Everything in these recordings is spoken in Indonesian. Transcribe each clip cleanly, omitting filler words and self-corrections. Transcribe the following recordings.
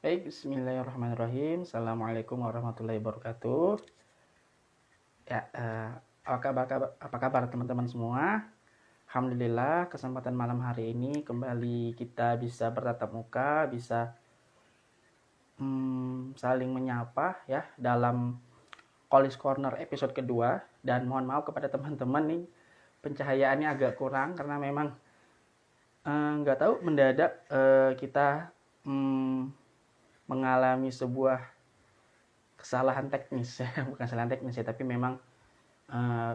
Baik, bismillahirrahmanirrahim. Assalamualaikum warahmatullahi wabarakatuh. Ya, apa kabar teman-teman semua? Alhamdulillah, kesempatan malam hari ini kembali kita bisa bertatap muka, bisa saling menyapa ya dalam College Corner episode kedua. Dan mohon maaf kepada teman-teman nih, pencahayaannya agak kurang karena memang nggak tahu mendadak kita mengalami sebuah kesalahan teknis ya, bukan kesalahan teknis ya, tapi memang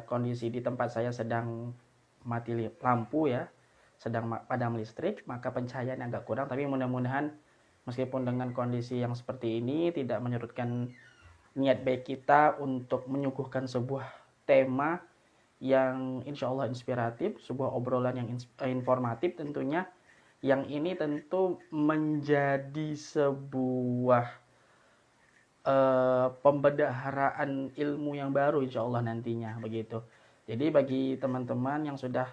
kondisi di tempat saya sedang mati lampu ya, sedang padam listrik, maka pencahayaan agak kurang. Tapi mudah-mudahan meskipun dengan kondisi yang seperti ini tidak menyurutkan niat baik kita untuk menyuguhkan sebuah tema yang insya Allah inspiratif, sebuah obrolan yang informatif tentunya, yang ini tentu menjadi sebuah pembedaharaan ilmu yang baru insya Allah nantinya begitu. Jadi bagi teman-teman yang sudah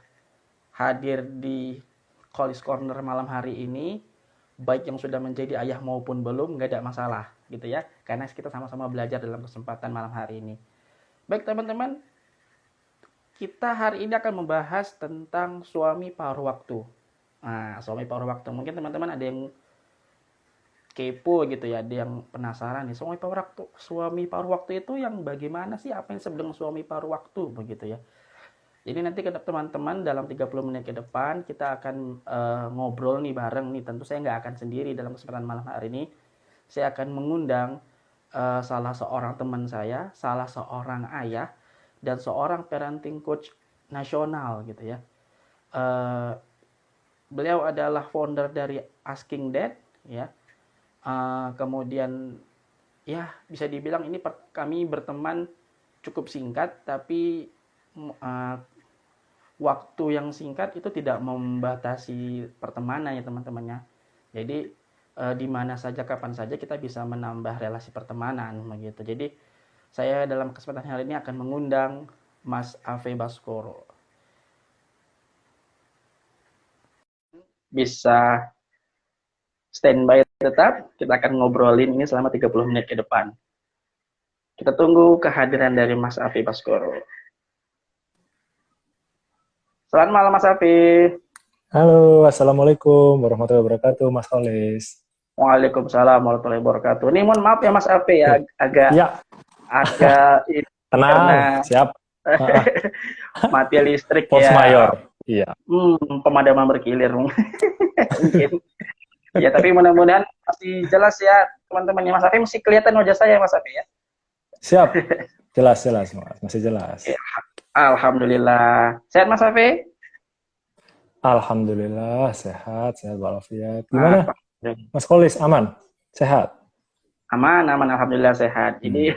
hadir di College Corner malam hari ini, baik yang sudah menjadi ayah maupun belum, nggak ada masalah gitu ya, karena kita sama-sama belajar dalam kesempatan malam hari ini. Baik teman-teman, kita hari ini akan membahas tentang suami paruh waktu. Nah, suami paruh waktu, mungkin teman-teman ada yang kepo gitu ya, ada yang penasaran nih, suami paruh waktu itu yang bagaimana sih, apa yang disebut dengan suami paruh waktu begitu ya. Jadi nanti ke teman-teman dalam 30 menit ke depan kita akan ngobrol nih bareng nih. Tentu saya nggak akan sendiri dalam kesempatan malam hari ini. Saya akan mengundang salah seorang teman saya, salah seorang ayah, dan seorang parenting coach nasional gitu ya. Beliau adalah founder dari Asking Dad ya. Kemudian ya bisa dibilang ini kami berteman cukup singkat, tapi waktu yang singkat itu tidak membatasi pertemanan ya teman-temannya. Jadi di mana saja kapan saja kita bisa menambah relasi pertemanan begitu. Jadi saya dalam kesempatan hari ini akan mengundang Mas Ave Baskoro. Bisa standby tetap, kita akan ngobrolin ini selama 30 menit ke depan. Kita tunggu kehadiran dari Mas Afi Baskoro. Selamat malam Mas Afi. Halo, Assalamualaikum warahmatullahi wabarakatuh, Mas Kholis. Waalaikumsalam warahmatullahi wabarakatuh. Ini mohon maaf ya Mas Afi ya, Ya, agak tenang, karena siap. mati listrik Force ya. mayor, iya. Pemadaman berkilir mungkin. Ya, tapi mudah-mudahan masih jelas ya teman-teman. Mas Afi masih kelihatan wajah saya Mas Afi ya. Siap, jelas Mas, masih jelas. Ya, alhamdulillah. Sehat Mas Afi? Alhamdulillah, sehat walafiat. Gimana, Mas Kholis, aman? Sehat? Aman, alhamdulillah sehat. Jadi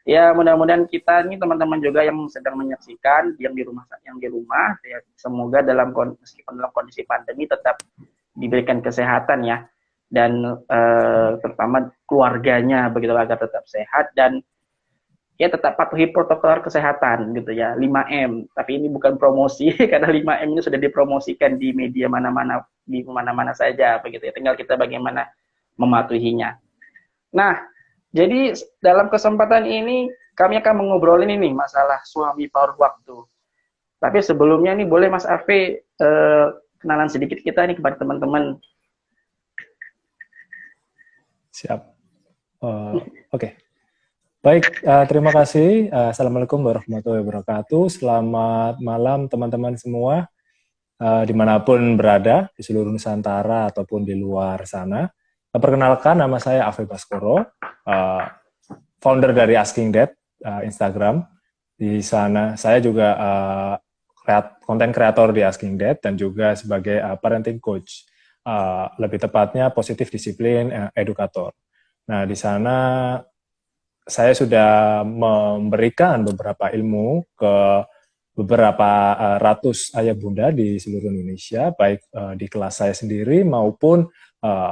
ya mudah-mudahan kita ini teman-teman juga yang sedang menyaksikan yang di rumah ya, semoga meskipun dalam kondisi pandemi tetap diberikan kesehatan ya, dan terutama keluarganya begitu agar tetap sehat dan ya tetap patuhi protokol kesehatan gitu ya, 5M. Tapi ini bukan promosi karena 5M ini sudah dipromosikan di media mana-mana, di mana-mana saja begitu ya. Tinggal kita bagaimana mematuhinya. Nah, jadi dalam kesempatan ini kami akan mengobrolin ini masalah suami paruh waktu. Tapi sebelumnya nih boleh Mas Afi kenalan sedikit kita nih kepada teman-teman. Siap. Oke. Baik, terima kasih. Assalamualaikum warahmatullahi wabarakatuh. Selamat malam teman-teman semua, dimanapun berada, di seluruh Nusantara ataupun di luar sana. Perkenalkan, nama saya Ave Baskoro, founder dari Asking Dad, Instagram. Di sana saya juga konten kreator di Asking Dad dan juga sebagai parenting coach, lebih tepatnya positif disiplin edukator. Nah, di sana saya sudah memberikan beberapa ilmu ke beberapa ratus ayah bunda di seluruh Indonesia, baik di kelas saya sendiri maupun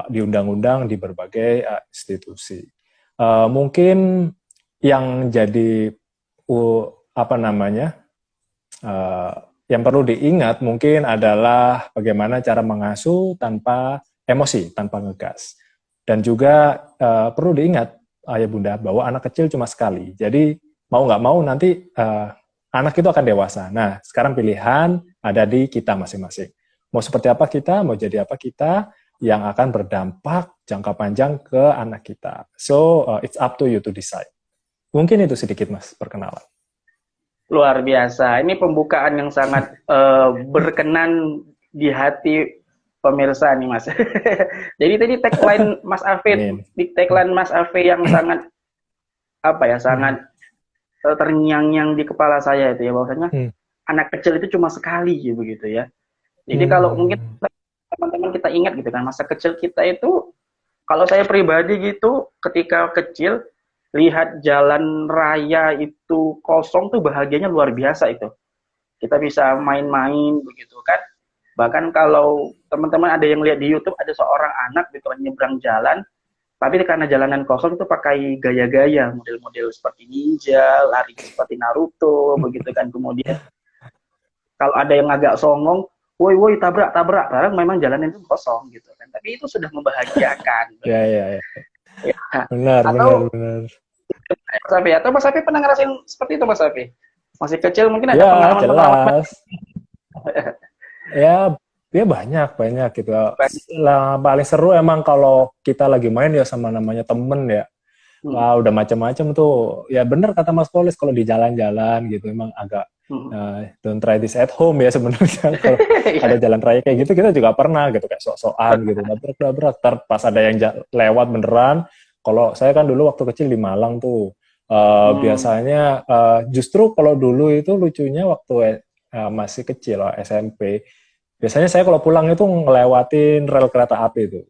diundang-undang di berbagai institusi. Mungkin yang jadi yang perlu diingat mungkin adalah bagaimana cara mengasuh tanpa emosi, tanpa ngegas. Dan juga perlu diingat ayah bunda bahwa anak kecil cuma sekali. Jadi mau nggak mau nanti anak itu akan dewasa. Nah, sekarang pilihan ada di kita masing-masing. Mau seperti apa kita, mau jadi apa kita, yang akan berdampak jangka panjang ke anak kita. So, it's up to you to decide. Mungkin itu sedikit, Mas, perkenalan. Luar biasa. Ini pembukaan yang sangat berkenan di hati pemirsa nih, Mas. Jadi tadi tagline Mas Afe, yang sangat sangat terngiang-ngiang di kepala saya itu ya, bahwasanya anak kecil itu cuma sekali begitu ya. Jadi kalau mungkin teman-teman kita ingat gitu kan, masa kecil kita itu, kalau saya pribadi gitu, ketika kecil lihat jalan raya itu kosong tuh bahagianya luar biasa itu. Kita bisa main-main begitu kan. Bahkan kalau teman-teman ada yang lihat di YouTube, ada seorang anak gitu nyebrang jalan, tapi karena jalanan kosong itu pakai gaya-gaya, model-model seperti ninja, lari seperti Naruto, begitu kan. Kemudian kalau ada yang agak songong, woi tabrak, padahal memang jalanan itu kosong gitu kan. Tapi itu sudah membahagiakan. Ya. Benar. Mas Afi, atau Mas Afi pernah ngerasain seperti itu, Mas Afi? Masih kecil mungkin ada pengalaman-pengalaman. Ya banyak gitu. Lah, paling seru emang kalau kita lagi main ya sama namanya temen ya. Wah, udah macam-macam tuh. Ya bener kata Mas Polis, kalau di jalan-jalan gitu emang agak don't try this at home ya sebenarnya. Kalau ada jalan raya kayak gitu kita juga pernah gitu, kayak sok-sokan gitu, nabrak-nabrak. Pas ada yang lewat beneran. Kalau saya kan dulu waktu kecil di Malang tuh biasanya justru kalau dulu itu lucunya waktu masih kecil SMP. Biasanya saya kalau pulang itu ngelewatin rel kereta api itu.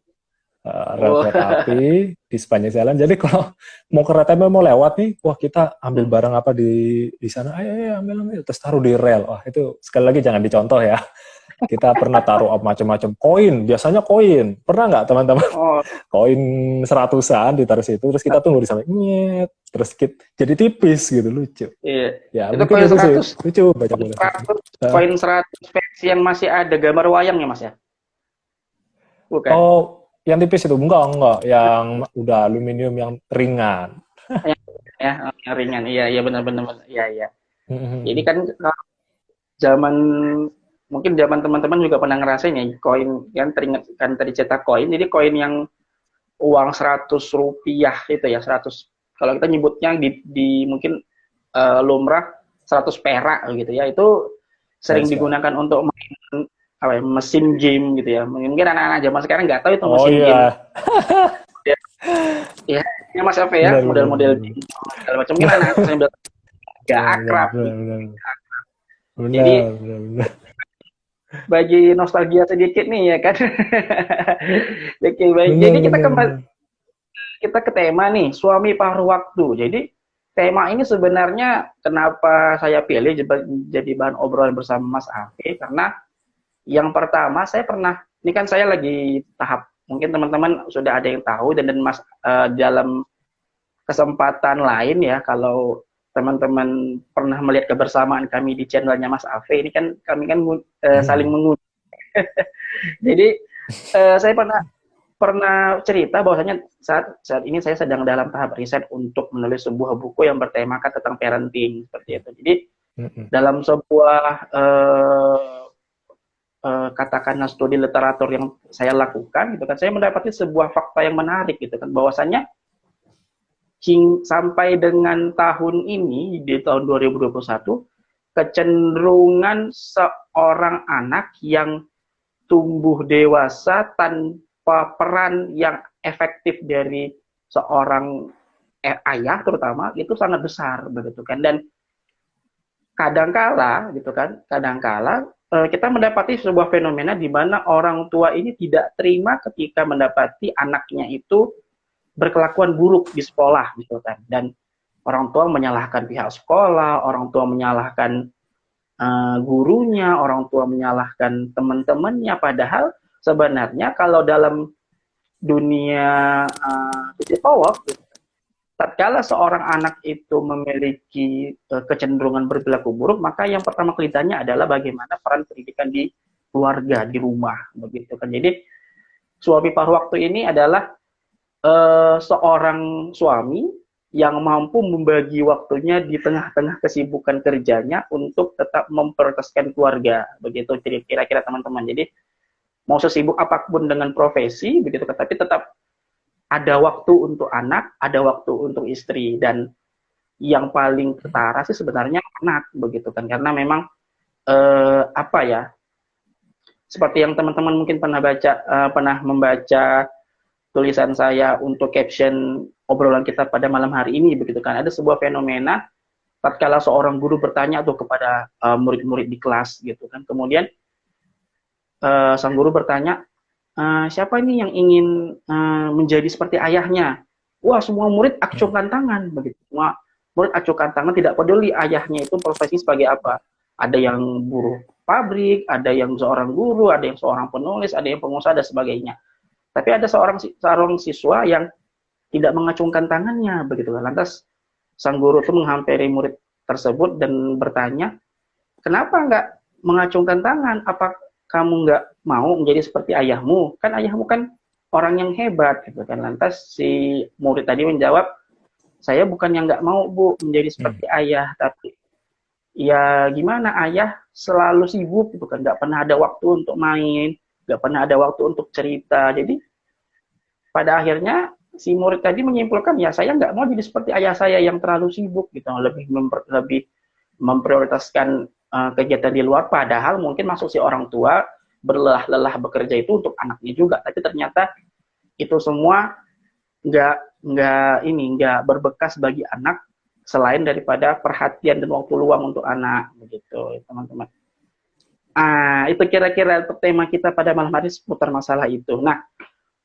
Kereta api di sepanjang jalan. Jadi kalau mau kereta api mau lewat nih, wah kita ambil barang apa di sana, ayo ambil, terus taruh di rel. Wah itu sekali lagi jangan dicontoh ya. Kita pernah taruh macam-macam koin, biasanya koin. Pernah nggak teman-teman? Koin 100-an ditaruh situ, terus kita tunggu di sana, nyet, terus jadi tipis gitu, lucu. Iya. Ya, itu koin 100, lucu baca bola. Koin 100 versi yang masih ada gambar wayangnya, Mas ya? Bukan. Oh, yang tipis itu enggak, yang udah aluminium yang ringan. Yang ringan, iya benar-benar, iya. Jadi kan mungkin zaman teman-teman juga pernah ngerasain ya, koin yang teringat kan tadi cetak koin, jadi koin yang uang 100 rupiah itu ya, 100, kalau kita nyebutnya di mungkin lumrah 100 perak gitu ya, itu sering digunakan untuk main mesin game gitu ya. Mungkin anak-anak zaman sekarang nggak tahu itu mesin game. Ya, Mas Afe ya, model-model segala macam, mungkin anak saya bilang nggak akrab. Jadi bagi nostalgia sedikit nih ya kan. Jadi kita kembali ke tema nih, suami paruh waktu. Jadi tema ini sebenarnya kenapa saya pilih jadi bahan obrolan bersama Mas Afe, karena yang pertama saya pernah, ini kan saya lagi tahap, mungkin teman-teman sudah ada yang tahu, dan Mas dalam kesempatan lain ya, kalau teman-teman pernah melihat kebersamaan kami di channelnya Mas Afe, ini kan kami kan saling menguji. Jadi saya pernah cerita bahwasanya saat ini saya sedang dalam tahap riset untuk menulis sebuah buku yang bertemakan tentang parenting seperti itu. Jadi dalam sebuah katakanlah studi literatur yang saya lakukan gitu kan, saya mendapati sebuah fakta yang menarik gitu kan, bahwasanya sampai dengan tahun ini, di tahun 2021, kecenderungan seorang anak yang tumbuh dewasa tanpa peran yang efektif dari seorang ayah terutama itu sangat besar begitu kan. Dan kadangkala kita mendapati sebuah fenomena di mana orang tua ini tidak terima ketika mendapati anaknya itu berkelakuan buruk di sekolah gitu kan, dan orang tua menyalahkan pihak sekolah, orang tua menyalahkan gurunya, orang tua menyalahkan teman-temannya, padahal sebenarnya kalau dalam dunia psikolog, tatkala seorang anak itu memiliki kecenderungan berperilaku buruk, maka yang pertama kali ditanya adalah bagaimana peran pendidikan di keluarga, di rumah begitu kan. Jadi suami paruh waktu ini adalah seorang suami yang mampu membagi waktunya di tengah-tengah kesibukan kerjanya untuk tetap memprioritaskan keluarga, begitu kira-kira teman-teman. Jadi mau sesibuk apapun dengan profesi, begitu, tapi tetap ada waktu untuk anak, ada waktu untuk istri, dan yang paling ketara sih sebenarnya anak, begitu kan, karena memang apa ya, seperti yang teman-teman mungkin pernah membaca tulisan saya untuk caption obrolan kita pada malam hari ini, begitu kan, ada sebuah fenomena tatkala seorang guru bertanya tuh kepada murid-murid di kelas, gitu kan, kemudian sang guru bertanya, siapa ini yang ingin menjadi seperti ayahnya? Wah, semua murid acungkan tangan, begitu. Semua murid acungkan tangan, tidak peduli ayahnya itu profesi sebagai apa. Ada yang buruh pabrik, ada yang seorang guru, ada yang seorang penulis, ada yang pengusaha dan sebagainya. Tapi ada seorang siswa yang tidak mengacungkan tangannya, begitu. Lantas sang guru itu menghampiri murid tersebut dan bertanya, kenapa nggak mengacungkan tangan? Apa kamu nggak mau menjadi seperti ayahmu? Kan ayahmu kan orang yang hebat, gitu kan. Lantas si murid tadi menjawab, saya bukan yang nggak mau, Bu, menjadi seperti ayah, tapi ya gimana, ayah selalu sibuk, gitu kan, nggak pernah ada waktu untuk main, nggak pernah ada waktu untuk cerita. Jadi pada akhirnya si murid tadi menyimpulkan, ya saya nggak mau jadi seperti ayah saya yang terlalu sibuk, gitu, lebih memprioritaskan kegiatan di luar, padahal mungkin masuk si orang tua berlelah-lelah bekerja itu untuk anaknya juga, tapi ternyata itu semua nggak berbekas bagi anak selain daripada perhatian dan waktu luang untuk anak, begitu teman-teman. Itu kira-kira untuk tema kita pada malam hari seputar masalah itu. Nah,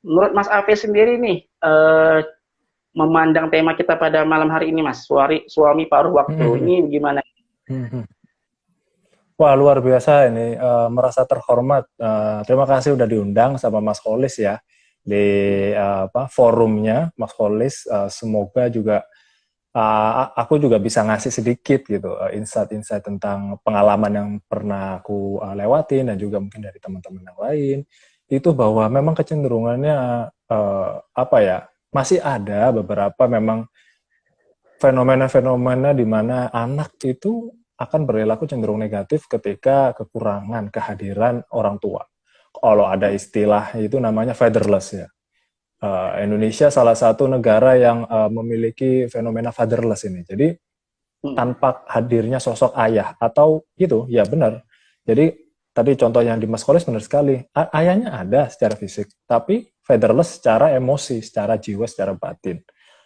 menurut Mas Afe sendiri nih, memandang tema kita pada malam hari ini, Mas, suami paruh waktu, ini gimana? Wah, luar biasa ini, merasa terhormat. Terima kasih udah diundang sama Mas Kholis ya di forumnya Mas Kholis. Semoga juga aku juga bisa ngasih sedikit gitu insight-insight tentang pengalaman yang pernah aku lewatin dan juga mungkin dari teman-teman yang lain. Itu bahwa memang kecenderungannya apa ya, masih ada beberapa memang fenomena-fenomena di mana anak itu akan berlaku cenderung negatif ketika kekurangan kehadiran orang tua. Kalau ada istilah itu namanya fatherless ya. Indonesia salah satu negara yang memiliki fenomena fatherless ini. Jadi tanpa hadirnya sosok ayah atau gitu, ya benar. Jadi tadi contoh yang di Mas Kholis benar sekali. Ayahnya ada secara fisik, tapi fatherless secara emosi, secara jiwa, secara batin.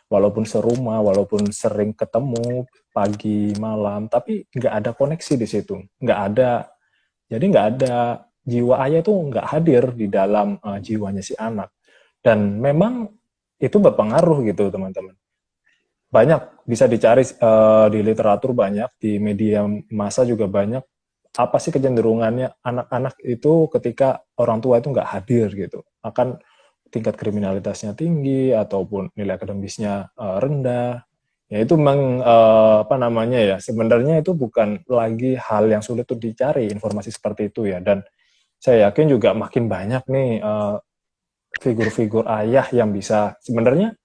Walaupun serumah, walaupun sering ketemu pagi malam, tapi nggak ada koneksi di situ, nggak ada. Jadi nggak ada jiwa ayah itu nggak hadir di dalam jiwanya si anak. Dan memang itu berpengaruh gitu teman-teman. Banyak bisa dicari di literatur, banyak di media massa juga banyak. Apa sih kecenderungannya anak-anak itu ketika orang tua itu nggak hadir gitu, akan tingkat kriminalitasnya tinggi ataupun nilai akademisnya rendah. Ya itu memang apa namanya ya, sebenarnya itu bukan lagi hal yang sulit untuk dicari informasi seperti itu ya. Dan saya yakin juga makin banyak nih figur-figur ayah yang bisa sebenarnya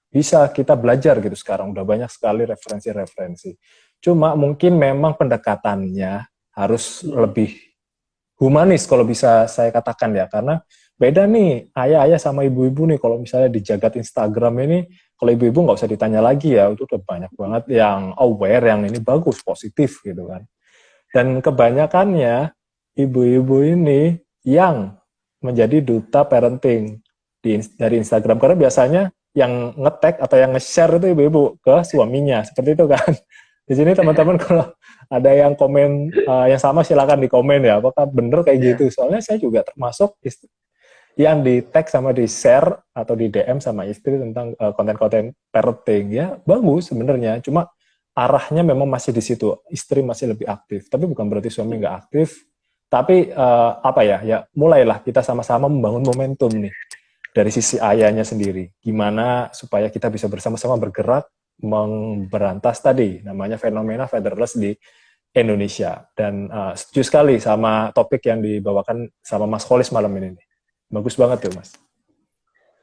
bisa kita belajar gitu sekarang. Udah banyak sekali referensi-referensi. Cuma mungkin memang pendekatannya harus lebih humanis kalau bisa saya katakan ya, karena beda nih ayah-ayah sama ibu-ibu nih. Kalau misalnya di jagat Instagram ini, kalau ibu-ibu nggak usah ditanya lagi ya, itu udah banyak banget yang aware, yang ini bagus, positif gitu kan. Dan kebanyakannya ibu-ibu ini yang menjadi duta parenting dari Instagram, karena biasanya yang nge-tag atau yang nge-share itu ibu-ibu ke suaminya, seperti itu kan. Di sini teman-teman kalau ada yang komen yang sama silakan di komen ya, apakah bener kayak gitu. Soalnya saya juga termasuk yang di tag sama di share atau di DM sama istri tentang konten-konten parenting ya, bagus sebenarnya. Cuma arahnya memang masih di situ, istri masih lebih aktif. Tapi bukan berarti suami nggak aktif. Tapi apa ya mulailah kita sama-sama membangun momentum nih dari sisi ayahnya sendiri. Gimana supaya kita bisa bersama-sama bergerak memberantas tadi namanya fenomena fatherless di Indonesia. Dan setuju sekali sama topik yang dibawakan sama Mas Kholis malam ini. Bagus banget tuh, Mas.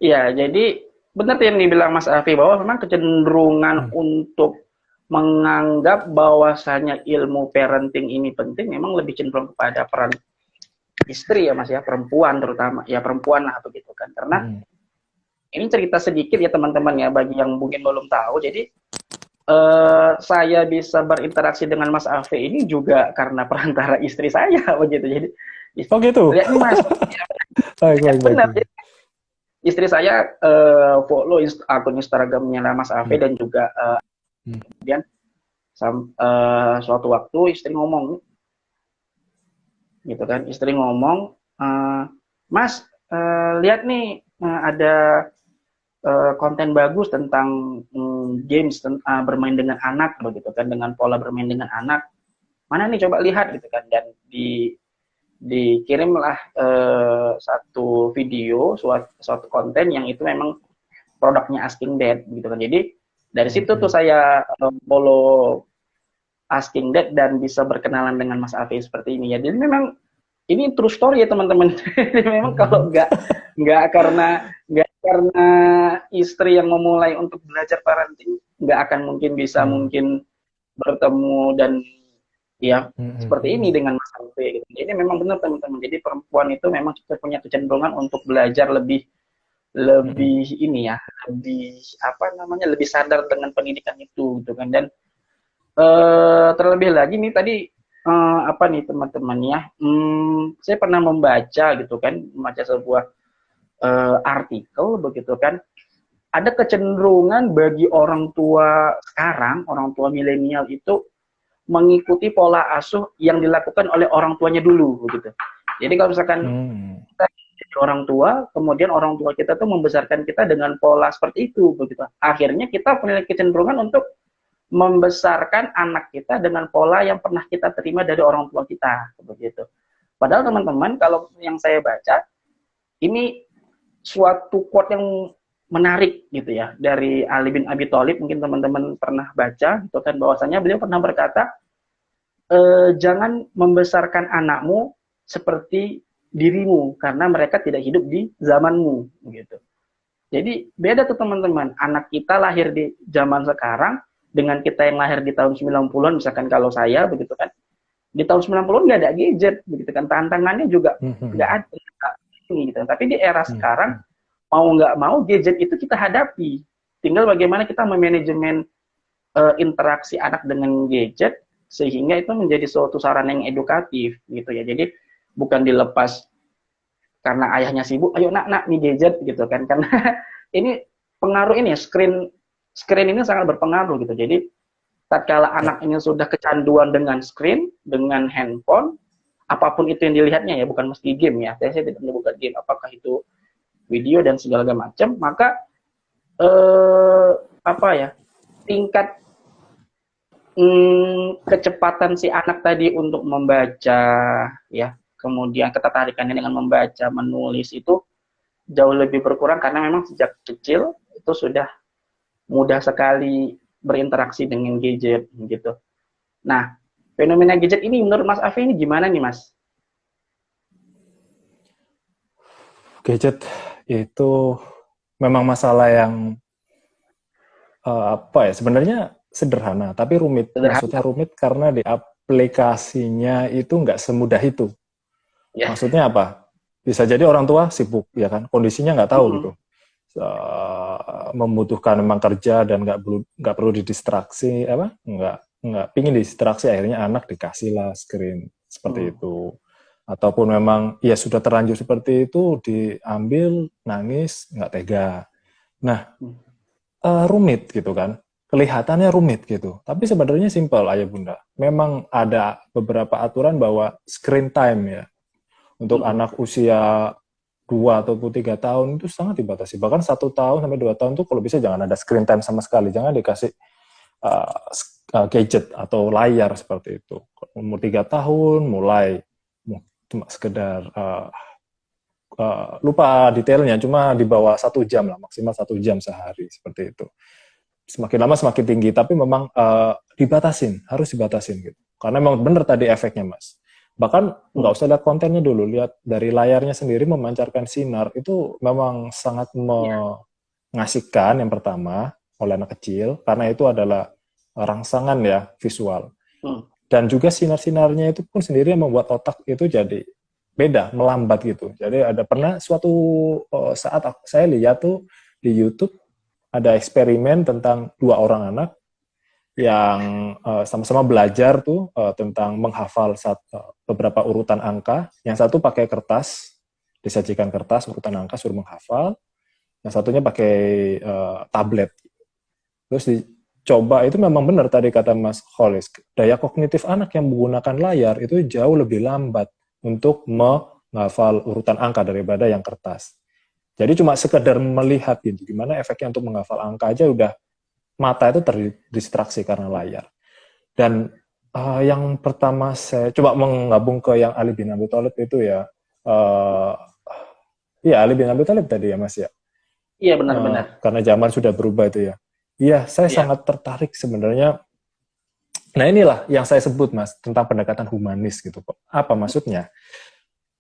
Iya, jadi benar yang dibilang Mas Afi bahwa memang kecenderungan untuk menganggap bahwasanya ilmu parenting ini penting memang lebih cenderung kepada peran istri ya Mas ya, perempuan terutama ya, perempuan lah begitu kan. Karena ini cerita sedikit ya teman-teman ya bagi yang mungkin belum tahu. Jadi saya bisa berinteraksi dengan Mas Afi ini juga karena perantara istri saya begitu. Jadi Oh gitu. lihat nih Mas, Baik. benar. Istri saya follow akun Instagramnya Mas Afi dan juga kemudian suatu waktu istri ngomong gitu kan, Mas lihat nih ada konten bagus tentang games bermain dengan anak begitu kan, dengan pola bermain dengan anak, mana nih coba lihat gitu kan, dan dikirimlah satu video, suatu konten yang itu memang produknya Asking Dad gitu kan. Jadi dari situ tuh saya follow Asking Dad dan bisa berkenalan dengan Mas Afi seperti ini ya. Jadi memang ini true story ya teman-teman. Memang kalau nggak karena istri yang memulai untuk belajar parenting, nggak akan mungkin bisa mungkin bertemu dan ya seperti ini dengan Mas Afi. Gitu. Jadi memang benar teman-teman. Jadi perempuan itu memang punya kecenderungan untuk belajar lebih ini ya, lebih sadar dengan pendidikan itu gitu kan. Dan terlebih lagi nih tadi teman-teman ya, saya pernah membaca gitu kan, sebuah artikel begitu kan, ada kecenderungan bagi orang tua sekarang, orang tua milenial itu mengikuti pola asuh yang dilakukan oleh orang tuanya dulu begitu. Jadi kalau misalkan kita jadi orang tua, kemudian orang tua kita tuh membesarkan kita dengan pola seperti itu begitu. Akhirnya kita punya kecenderungan untuk membesarkan anak kita dengan pola yang pernah kita terima dari orang tua kita begitu. Padahal teman-teman, kalau yang saya baca ini suatu quote yang menarik gitu ya dari Ali bin Abi Thalib, mungkin teman-teman pernah baca gitu kan, bahwasanya beliau pernah berkata, jangan membesarkan anakmu seperti dirimu karena mereka tidak hidup di zamanmu gitu. Jadi beda tuh teman-teman, anak kita lahir di zaman sekarang dengan kita yang lahir di tahun 90-an, misalkan kalau saya begitu kan, di tahun 90-an nggak ada gadget begitu kan, tantangannya juga nggak ada gitu. Tapi di era sekarang mau nggak mau gadget itu kita hadapi, tinggal bagaimana kita memanajemen interaksi anak dengan gadget sehingga itu menjadi suatu sarana yang edukatif gitu ya. Jadi bukan dilepas karena ayahnya sibuk, ayo nak nih gadget gitu kan, karena ini pengaruh ini ya, screen ini sangat berpengaruh gitu. Jadi tatkala anak ini sudah kecanduan dengan screen, dengan handphone, apapun itu yang dilihatnya ya, bukan mesti game ya, saya tidak menyebutkan game, apakah itu video dan segala macam, maka tingkat kecepatan si anak tadi untuk membaca ya, kemudian ketertarikannya dengan membaca, menulis itu jauh lebih berkurang karena memang sejak kecil itu sudah mudah sekali berinteraksi dengan gadget gitu. Nah, fenomena gadget ini menurut Mas Afi ini gimana nih Mas? Gadget itu memang masalah yang sebenarnya sederhana tapi rumit. Maksudnya rumit karena di aplikasinya itu nggak semudah itu. Ya. Maksudnya apa? Bisa jadi orang tua sibuk ya kan, kondisinya nggak tahu gitu. Membutuhkan memang kerja dan nggak perlu didistraksi nggak pingin distraksi, akhirnya anak dikasih lah screen seperti itu, ataupun memang ya sudah terlanjur seperti itu diambil, nangis, nggak tega. Nah rumit gitu kan, kelihatannya rumit gitu, tapi sebenarnya simpel ayah bunda. Memang ada beberapa aturan bahwa screen time ya untuk anak usia 2 ataupun 3 tahun itu sangat dibatasi. Bahkan 1 tahun sampai 2 tahun tuh kalau bisa jangan ada screen time sama sekali. Jangan dikasih gadget atau layar seperti itu. Umur 3 tahun mulai cuma sekedar lupa detailnya, cuma di bawah 1 jam lah, maksimal 1 jam sehari seperti itu. Semakin lama semakin tinggi, tapi memang harus dibatasin gitu. Karena memang benar tadi efeknya Mas. Bahkan nggak usah lihat kontennya dulu, lihat dari layarnya sendiri memancarkan sinar, itu memang sangat mengasihkan yang pertama oleh anak kecil, karena itu adalah rangsangan ya, visual. Hmm. Dan juga sinar-sinarnya itu pun sendiri yang membuat otak itu jadi beda, melambat gitu. Jadi ada pernah suatu saat saya lihat tuh di YouTube ada eksperimen tentang dua orang anak yang sama-sama belajar tuh tentang menghafal beberapa urutan angka. Yang satu pakai kertas, disajikan kertas urutan angka suruh menghafal. Yang satunya pakai tablet. Terus dicoba, itu memang benar tadi kata Mas Kholis, daya kognitif anak yang menggunakan layar itu jauh lebih lambat untuk menghafal urutan angka daripada yang kertas. Jadi cuma sekedar melihat gitu, gimana efeknya untuk menghafal angka aja udah mata itu terdistraksi karena layar. Dan yang pertama saya coba menggabung ke yang Ali bin Abi Thalib itu ya, iya Ali bin Abi Thalib tadi ya Mas ya. Iya, benar-benar. Karena zaman sudah berubah itu ya. Iya, saya Iya. sangat tertarik sebenarnya. Nah inilah yang saya sebut Mas, tentang pendekatan humanis gitu. Apa maksudnya?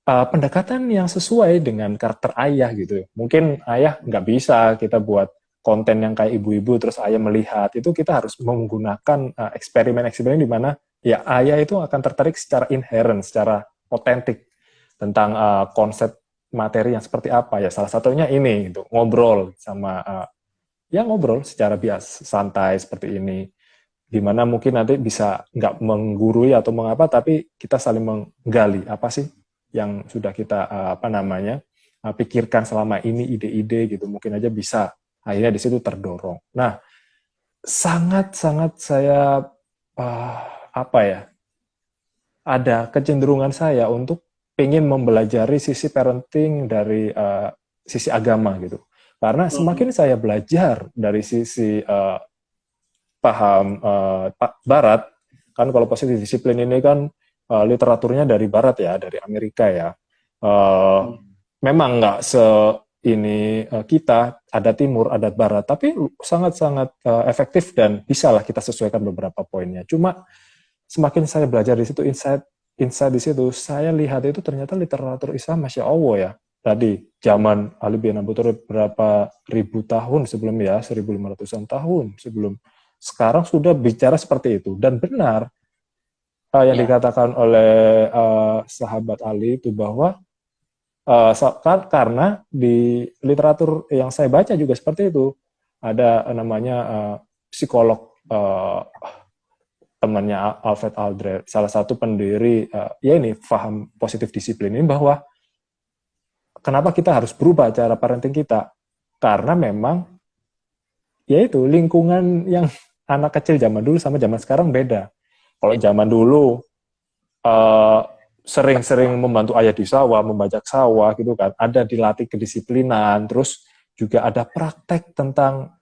Pendekatan yang sesuai dengan karakter ayah gitu. Mungkin ayah nggak bisa kita buat konten yang kayak ibu-ibu terus ayah melihat. Itu kita harus menggunakan eksperimen-eksperimen di mana ya ayah itu akan tertarik secara inherent, secara otentik tentang konsep materi yang seperti apa ya. Salah satunya ini gitu, ngobrol sama ya ngobrol secara biasa santai seperti ini, dimana mungkin nanti bisa nggak menggurui atau mengapa, tapi kita saling menggali apa sih yang sudah kita pikirkan selama ini, ide-ide gitu, mungkin aja bisa akhirnya di situ terdorong. Nah, sangat-sangat saya apa ya, ada kecenderungan saya untuk pengen mempelajari sisi parenting dari sisi agama gitu. Karena semakin saya belajar dari sisi paham Barat, kan kalau positif disiplin ini kan literaturnya dari Barat ya, dari Amerika ya. Memang nggak ini kita ada Timur, ada Barat, tapi sangat-sangat efektif dan bisalah kita sesuaikan beberapa poinnya. Cuma semakin saya belajar di situ, insight di situ, saya lihat itu ternyata literatur Islam Masya Allah ya. Tadi zaman Ali bin Abi Thalib berapa ribu tahun sebelum ya, 1500-an tahun sebelum, sekarang sudah bicara seperti itu. Dan benar yang dikatakan oleh sahabat Ali itu bahwa karena di literatur yang saya baca juga seperti itu, ada namanya psikolog temannya Alfred Adler, salah satu pendiri ya ini paham positif disiplin ini, bahwa kenapa kita harus berubah cara parenting kita, karena memang yaitu lingkungan yang anak kecil zaman dulu sama zaman sekarang beda. Kalau zaman dulu sering-sering membantu ayah di sawah, membajak sawah gitu kan, ada dilatih kedisiplinan, terus juga ada praktek tentang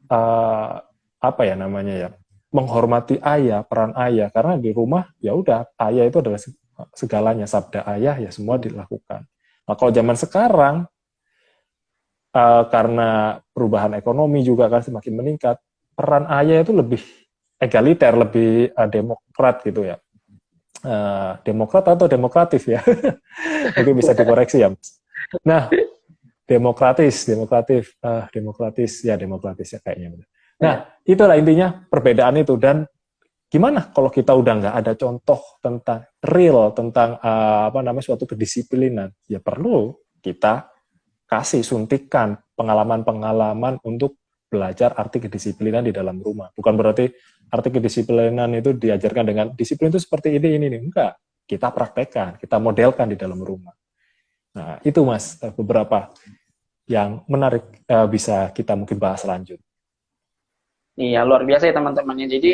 apa ya namanya ya, menghormati ayah, peran ayah, karena di rumah ya udah ayah itu adalah segalanya, sabda ayah ya semua dilakukan. Nah kalau zaman sekarang karena perubahan ekonomi juga kan semakin meningkat, peran ayah itu lebih egaliter, lebih demokrat gitu ya. Demokrat atau demokratif ya? Mungkin bisa dikoreksi ya. Nah, demokratis ya kayaknya. Nah, itulah intinya perbedaan itu. Dan gimana kalau kita udah nggak ada contoh tentang real, tentang suatu kedisiplinan, ya perlu kita kasih suntikan pengalaman-pengalaman untuk belajar arti kedisiplinan di dalam rumah. Bukan berarti arti kedisiplinan itu diajarkan dengan disiplin itu seperti ini. Enggak. Kita praktekkan, kita modelkan di dalam rumah. Nah, itu Mas, beberapa yang menarik bisa kita mungkin bahas lanjut. Iya, luar biasa ya teman-temannya. Jadi,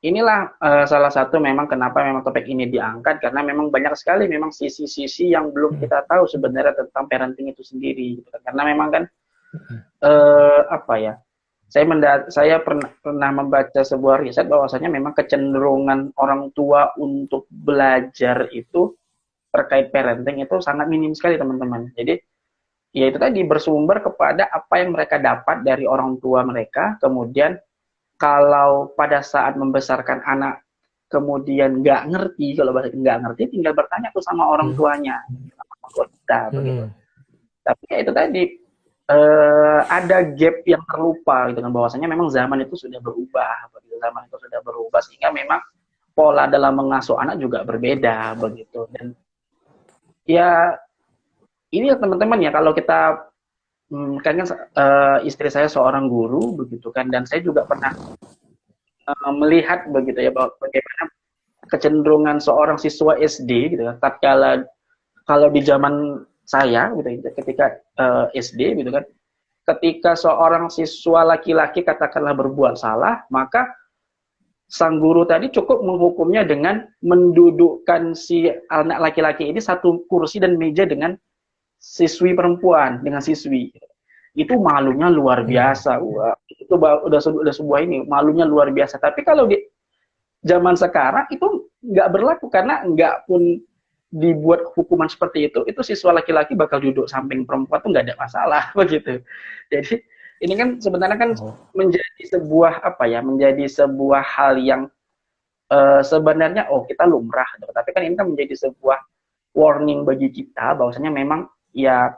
inilah salah satu memang kenapa memang topik ini diangkat, karena memang banyak sekali memang sisi-sisi yang belum kita tahu sebenarnya tentang parenting itu sendiri. Gitu. Karena memang kan saya pernah membaca sebuah riset bahwasanya memang kecenderungan orang tua untuk belajar itu terkait parenting itu sangat minim sekali teman-teman. Jadi ya itu tadi bersumber kepada apa yang mereka dapat dari orang tua mereka, kemudian kalau pada saat membesarkan anak kemudian nggak ngerti, kalau bahasa nggak ngerti tinggal bertanya tuh sama orang tuanya, sama kita begitu. Tapi ya itu tadi ada gap yang terlupa gitu kan, bahwasanya memang zaman itu sudah berubah begitu, zaman itu sudah berubah sehingga memang pola dalam mengasuh anak juga berbeda begitu. Dan ya ini ya teman-teman ya, kalau kita kan istri saya seorang guru begitu kan, dan saya juga pernah melihat begitu ya, bahwa bagaimana kecenderungan seorang siswa SD gitu kan, tatkala kalau di zaman saya gitu ya, ketika SD gitu kan, ketika seorang siswa laki-laki katakanlah berbuat salah, maka sang guru tadi cukup menghukumnya dengan mendudukkan si anak laki-laki ini satu kursi dan meja dengan siswi perempuan, dengan siswi. Itu malunya luar biasa. Wah, itu udah sebuah ini, malunya luar biasa. Tapi kalau di zaman sekarang itu nggak berlaku, karena nggak pun dibuat hukuman seperti itu siswa laki-laki bakal duduk samping perempuan tuh nggak ada masalah begitu. Jadi ini kan sebenarnya kan menjadi sebuah apa ya, menjadi sebuah hal yang sebenarnya kita lumrah, tapi kan ini kan menjadi sebuah warning bagi kita bahwasanya memang ya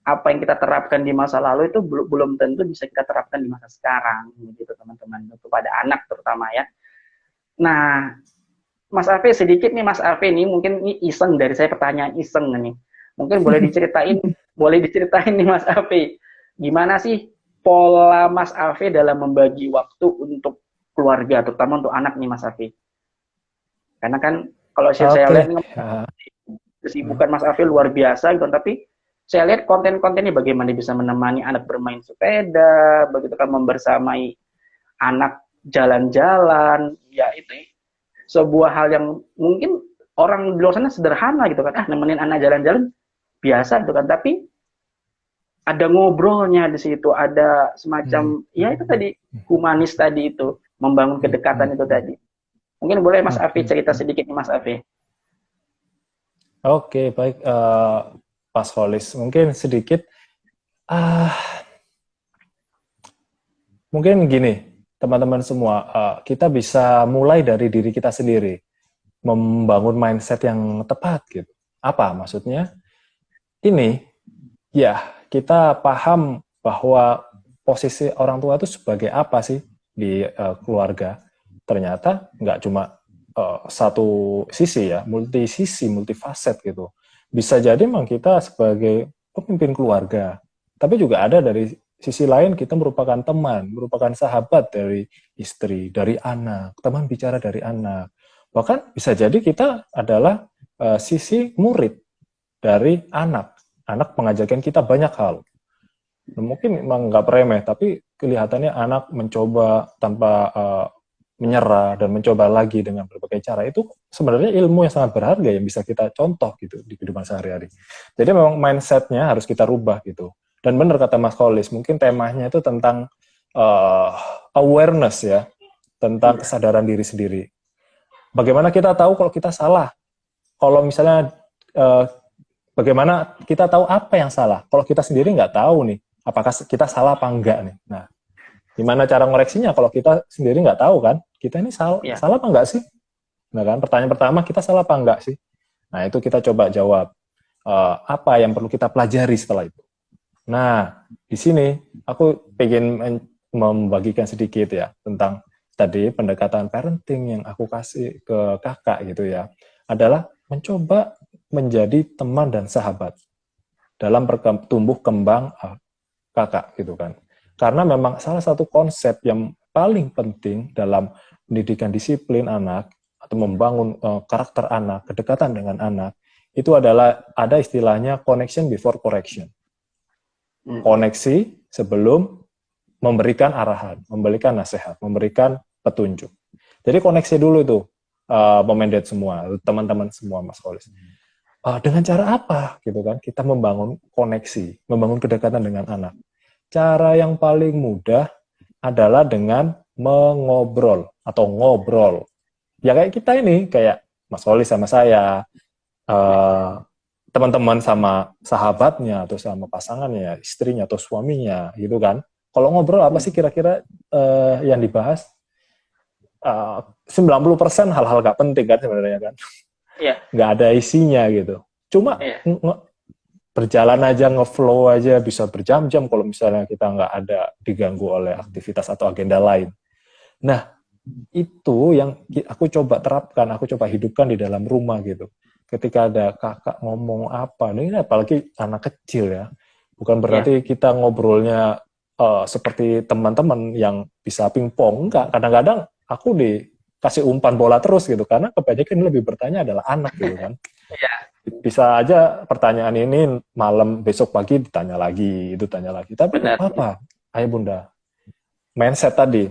apa yang kita terapkan di masa lalu itu belum tentu bisa kita terapkan di masa sekarang gitu teman-teman, kepada anak terutama ya. Nah, Mas Afe sedikit nih, Mas Afe nih mungkin ini iseng dari saya, pertanyaan iseng nih. Mungkin boleh diceritain nih Mas Afe, gimana sih pola Mas Afe dalam membagi waktu untuk keluarga, terutama untuk anak nih Mas Afe? Karena kan kalau saya lihat nih, kesibukan Mas Afe luar biasa gitu, tapi saya lihat konten-kontennya bagaimana bisa menemani anak bermain sepeda, begitu kan, membersamai anak jalan-jalan, ya itu sebuah hal yang mungkin orang di luar sana sederhana gitu kan, nemenin anak jalan-jalan biasa gitu kan, tapi ada ngobrolnya di situ, ada semacam ya itu tadi, humanis tadi itu, membangun kedekatan itu tadi. Mungkin boleh Mas Afi cerita sedikit nih Mas Afi. Oke, baik Pak Holis. Mungkin sedikit mungkin gini, teman-teman semua, kita bisa mulai dari diri kita sendiri, membangun mindset yang tepat gitu. Apa maksudnya? Ini, ya kita paham bahwa posisi orang tua itu sebagai apa sih di keluarga. Ternyata nggak cuma satu sisi ya, multifacet gitu. Bisa jadi memang kita sebagai pemimpin keluarga, tapi juga ada dari sisi lain kita merupakan teman, merupakan sahabat dari istri, dari anak, teman bicara dari anak. Bahkan bisa jadi kita adalah sisi murid dari anak. Anak mengajarkan kita banyak hal. Mungkin memang nggak remeh, tapi kelihatannya anak mencoba tanpa menyerah dan mencoba lagi dengan berbagai cara. Itu sebenarnya ilmu yang sangat berharga yang bisa kita contoh gitu di kehidupan sehari-hari. Jadi memang mindset-nya harus kita rubah gitu. Dan benar kata Mas Kholis, mungkin temanya itu tentang awareness ya, tentang kesadaran diri sendiri. Bagaimana kita tahu kalau kita salah? Kalau misalnya bagaimana kita tahu apa yang salah? Kalau kita sendiri nggak tahu nih, apakah kita salah apa enggak nih? Nah, gimana cara ngoreksinya kalau kita sendiri nggak tahu kan? Kita ini salah apa enggak sih? Nah kan, pertanyaan pertama, kita salah apa enggak sih? Nah, itu kita coba jawab. Apa yang perlu kita pelajari setelah itu? Nah, di sini aku ingin membagikan sedikit ya tentang tadi pendekatan parenting yang aku kasih ke kakak gitu ya, adalah mencoba menjadi teman dan sahabat dalam tumbuh kembang kakak gitu kan. Karena memang salah satu konsep yang paling penting dalam pendidikan disiplin anak atau membangun karakter anak, kedekatan dengan anak, itu adalah ada istilahnya connection before correction. Koneksi sebelum memberikan arahan, memberikan nasihat, memberikan petunjuk. Jadi koneksi dulu itu, pemendet semua, teman-teman semua, Mas Kholis. Dengan cara apa, gitu kan? Kita membangun koneksi, membangun kedekatan dengan anak. Cara yang paling mudah adalah dengan mengobrol atau ngobrol. Ya kayak kita ini, kayak Mas Kholis sama saya, teman-teman sama sahabatnya atau sama pasangannya, istrinya atau suaminya, gitu kan. Kalau ngobrol apa sih kira-kira yang dibahas? 90% hal-hal gak penting kan sebenarnya kan. Iya. Nggak ada isinya gitu. Cuma berjalan aja, ngeflow aja, bisa berjam-jam kalau misalnya kita nggak ada diganggu oleh aktivitas atau agenda lain. Nah, itu yang aku coba terapkan, aku coba hidupkan di dalam rumah gitu. Ketika ada kakak ngomong apa, ini apalagi anak kecil ya, bukan Ya, berarti kita ngobrolnya seperti teman-teman yang bisa pingpong, enggak. Kadang-kadang aku dikasih umpan bola terus gitu, karena kebanyakan yang lebih bertanya adalah anak gitu kan. ya, Bisa aja pertanyaan ini malam besok pagi ditanya lagi, itu tanya lagi. Tapi nggak benar. apa-apa, ayah bunda. Mindset tadi,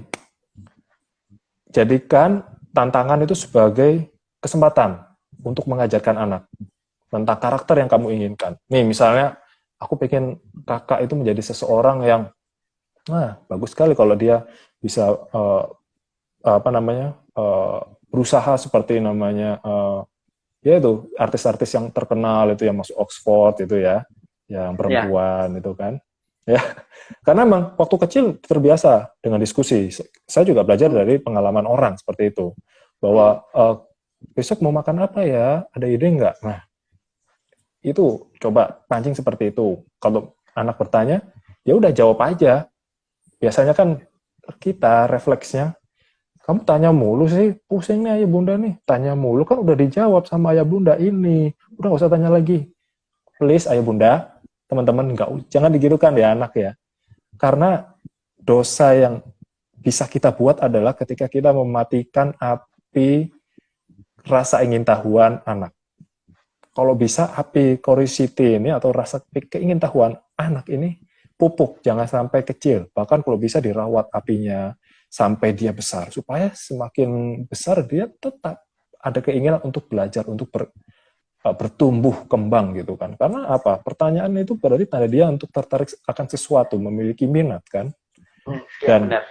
jadikan tantangan itu sebagai kesempatan untuk mengajarkan anak tentang karakter yang kamu inginkan. Nih misalnya, aku pengen kakak itu menjadi seseorang yang, nah bagus sekali kalau dia bisa berusaha seperti namanya ya itu artis-artis yang terkenal itu yang masuk Oxford itu ya, yang Ya, perempuan itu kan, ya karena emang waktu kecil terbiasa dengan diskusi. Saya juga belajar dari pengalaman orang seperti itu, bahwa besok mau makan apa ya, ada ide nggak? Nah itu coba pancing seperti itu. Kalau anak bertanya, ya udah jawab aja. Biasanya kan kita refleksnya, kamu tanya mulu sih, pusing nih ayah bunda nih. Tanya mulu kan udah dijawab sama ayah bunda ini. Udah nggak usah tanya lagi. Please ayah bunda, teman-teman jangan digitukan ya anak ya. Karena dosa yang bisa kita buat adalah ketika kita mematikan api rasa ingin tahuan anak. Kalau bisa api curiosity ini atau rasa keingintahuan anak ini pupuk, jangan sampai kecil. Bahkan kalau bisa dirawat apinya sampai dia besar, supaya semakin besar dia tetap ada keinginan untuk belajar, untuk bertumbuh kembang gitu kan. Karena apa? Pertanyaan itu berarti tanda dia untuk tertarik akan sesuatu, memiliki minat kan. ya Dan benar.